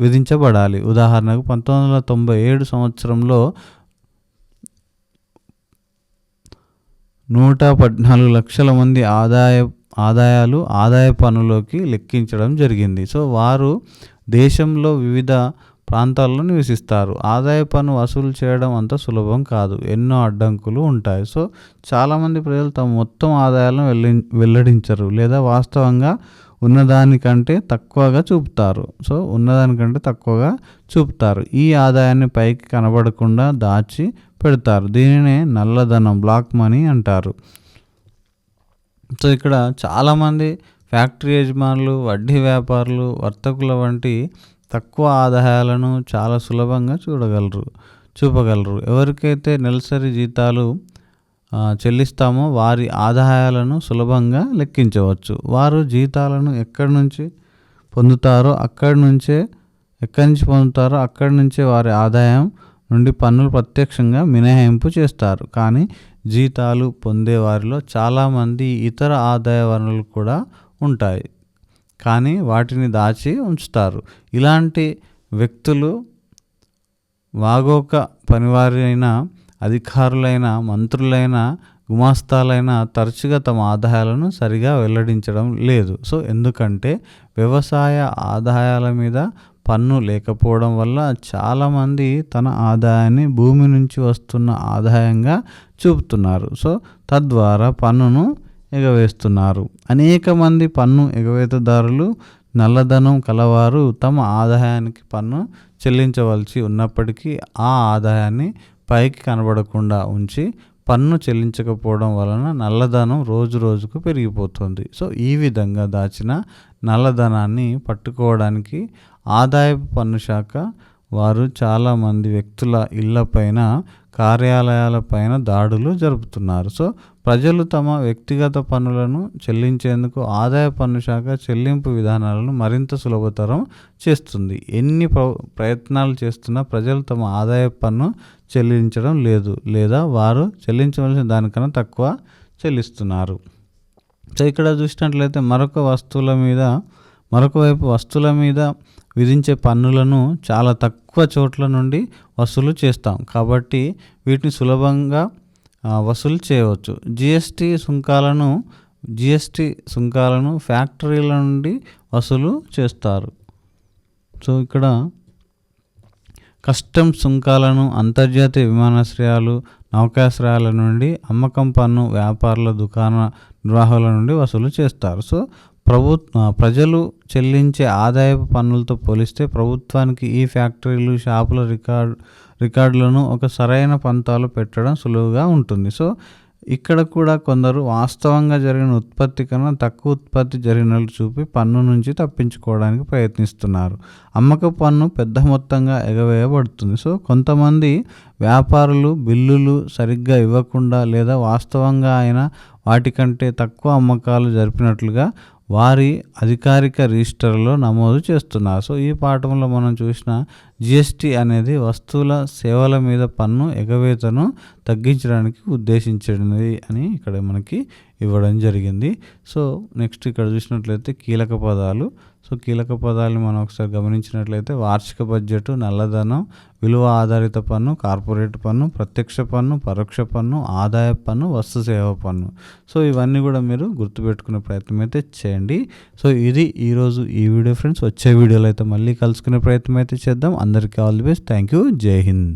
విధించబడాలి. ఉదాహరణకు 1997 సంవత్సరంలో 114 లక్షల మంది ఆదాయ పన్నులోకి లెక్కించడం జరిగింది. సో వారు దేశంలో వివిధ ప్రాంతాల్లో నివసిస్తారు. ఆదాయ పన్ను వసూలు చేయడం అంత సులభం కాదు, ఎన్నో అడ్డంకులు ఉంటాయి. సో చాలామంది ప్రజలు తమ మొత్తం ఆదాయాలను వెల్లడించరు లేదా వాస్తవంగా ఉన్నదానికంటే తక్కువగా చూపుతారు. ఈ ఆదాయాన్ని పైకి కనబడకుండా దాచి పెడతారు. దీనినే నల్లధనం, బ్లాక్ మనీ అంటారు. సో ఇక్కడ చాలామంది ఫ్యాక్టరీ యజమానులు, వడ్డీ వ్యాపారులు, వర్తకుల వంటి తక్కువ ఆదాయాలను చాలా సులభంగా చూపగలరు. ఎవరికైతే నెలసరి జీతాలు చెల్లిస్తామో వారి ఆదాయాలను సులభంగా లెక్కించవచ్చు. వారు జీతాలను ఎక్కడి నుంచి పొందుతారో అక్కడి నుంచే వారి ఆదాయం నుండి పన్నులు ప్రత్యక్షంగా మినహాయింపు చేస్తారు. కానీ జీతాలు పొందే వారిలో చాలామంది ఇతర ఆదాయ వనరులు కూడా ఉంటాయి, కానీ వాటిని దాచి ఉంచుతారు. ఇలాంటి వ్యక్తులు వాగోక పనివారైన, అధికారులైన, మంత్రులైన, గుమాస్తాలైన తరచుగా తమ ఆదాయాలను సరిగా వెల్లడించడం లేదు. సో ఎందుకంటే వ్యవసాయ ఆదాయాల మీద పన్ను లేకపోవడం వల్ల చాలామంది తన ఆదాయాన్ని భూమి నుంచి వస్తున్న ఆదాయంగా చూపుతున్నారు. సో తద్వారా పన్నును ఎగవేస్తున్నారు. అనేక మంది పన్ను ఎగవేతదారులు నల్లధనం కలవారు తమ ఆదాయానికి పన్ను చెల్లించవలసి ఉన్నప్పటికీ ఆ ఆదాయాన్ని పైకి కనబడకుండా ఉంచి పన్ను చెల్లించకపోవడం వలన నల్లధనం రోజు రోజుకు పెరిగిపోతుంది. సో ఈ విధంగా దాచిన నల్లధనాన్ని పట్టుకోవడానికి ఆదాయపు పన్ను శాఖ వారు చాలామంది వ్యక్తుల ఇళ్లపైన, కార్యాలయాలపైన దాడులు జరుపుతున్నారు. సో ప్రజలు తమ వ్యక్తిగత పన్నులను చెల్లించేందుకు ఆదాయ పన్ను శాఖ చెల్లింపు విధానాలను మరింత సులభతరం చేస్తుంది. ఎన్ని ప్రయత్నాలు చేస్తున్నా ప్రజలు తమ ఆదాయ పన్ను చెల్లించడం లేదు లేదా వారు చెల్లించవలసిన దానికన్నా తక్కువ చెల్లిస్తున్నారు. సో ఇక్కడ చూసినట్లయితే మరొక వైపు వస్తువుల మీద విధించే పన్నులను చాలా తక్కువ చోట్ల నుండి వసూలు చేస్తాం కాబట్టి వీటిని సులభంగా వసూలు చేయవచ్చు. జిఎస్టీ సుంకాలను ఫ్యాక్టరీల నుండి వసూలు చేస్తారు. సో ఇక్కడ కస్టమ్స్ సుంకాలను అంతర్జాతీయ విమానాశ్రయాలు, నౌకాశ్రయాల నుండి, అమ్మకం పన్ను వ్యాపారుల దుకాణ నిర్వాహకుల నుండి వసూలు చేస్తారు. సో ప్రజలు చెల్లించే ఆదాయపు పన్నులతో పోలిస్తే ప్రభుత్వానికి ఈ ఫ్యాక్టరీలు, షాపుల రికార్డులను ఒక సరైన పంతాలు పెట్టడం సులువుగా ఉంటుంది. సో ఇక్కడ కూడా కొందరు వాస్తవంగా జరిగిన ఉత్పత్తి కన్నా తక్కువ ఉత్పత్తి జరిగినట్లు చూపి పన్ను నుంచి తప్పించుకోవడానికి ప్రయత్నిస్తున్నారు. అమ్మక పన్ను పెద్ద మొత్తంగా ఎగవేయబడుతుంది. సో కొంతమంది వ్యాపారులు బిల్లులు సరిగ్గా ఇవ్వకుండా లేదా వాస్తవంగా అయినా వాటికంటే తక్కువ అమ్మకాలు జరిపినట్లుగా వారి అధికారిక రిజిస్టర్లో నమోదు చేస్తున్నారు. సో ఈ పాఠంలో మనం చూసిన జిఎస్టీ అనేది వస్తువుల సేవల మీద పన్ను ఎగవేతను తగ్గించడానికి ఉద్దేశించినది అని ఇక్కడ మనకి ఇవ్వడం జరిగింది. సో నెక్స్ట్ ఇక్కడ చూసినట్లయితే కీలక పదాలు. సో కీలక పదాలను మనం ఒకసారి గమనించినట్లయితే వార్షిక బడ్జెట్, నల్లధనం, విలువ ఆధారిత పన్ను, కార్పొరేట్ పన్ను, ప్రత్యక్ష పన్ను, పరోక్ష పన్ను, ఆదాయ పన్ను, వస్తు సేవ పన్ను. సో ఇవన్నీ కూడా మీరు గుర్తుపెట్టుకునే ప్రయత్నం అయితే చేయండి. సో ఇది ఈరోజు ఈ వీడియో ఫ్రెండ్స్. వచ్చే వీడియోలో అయితే మళ్ళీ కలుసుకునే ప్రయత్నం అయితే చేద్దాం. అందరికీ all the best. Thank you. జై హింద్.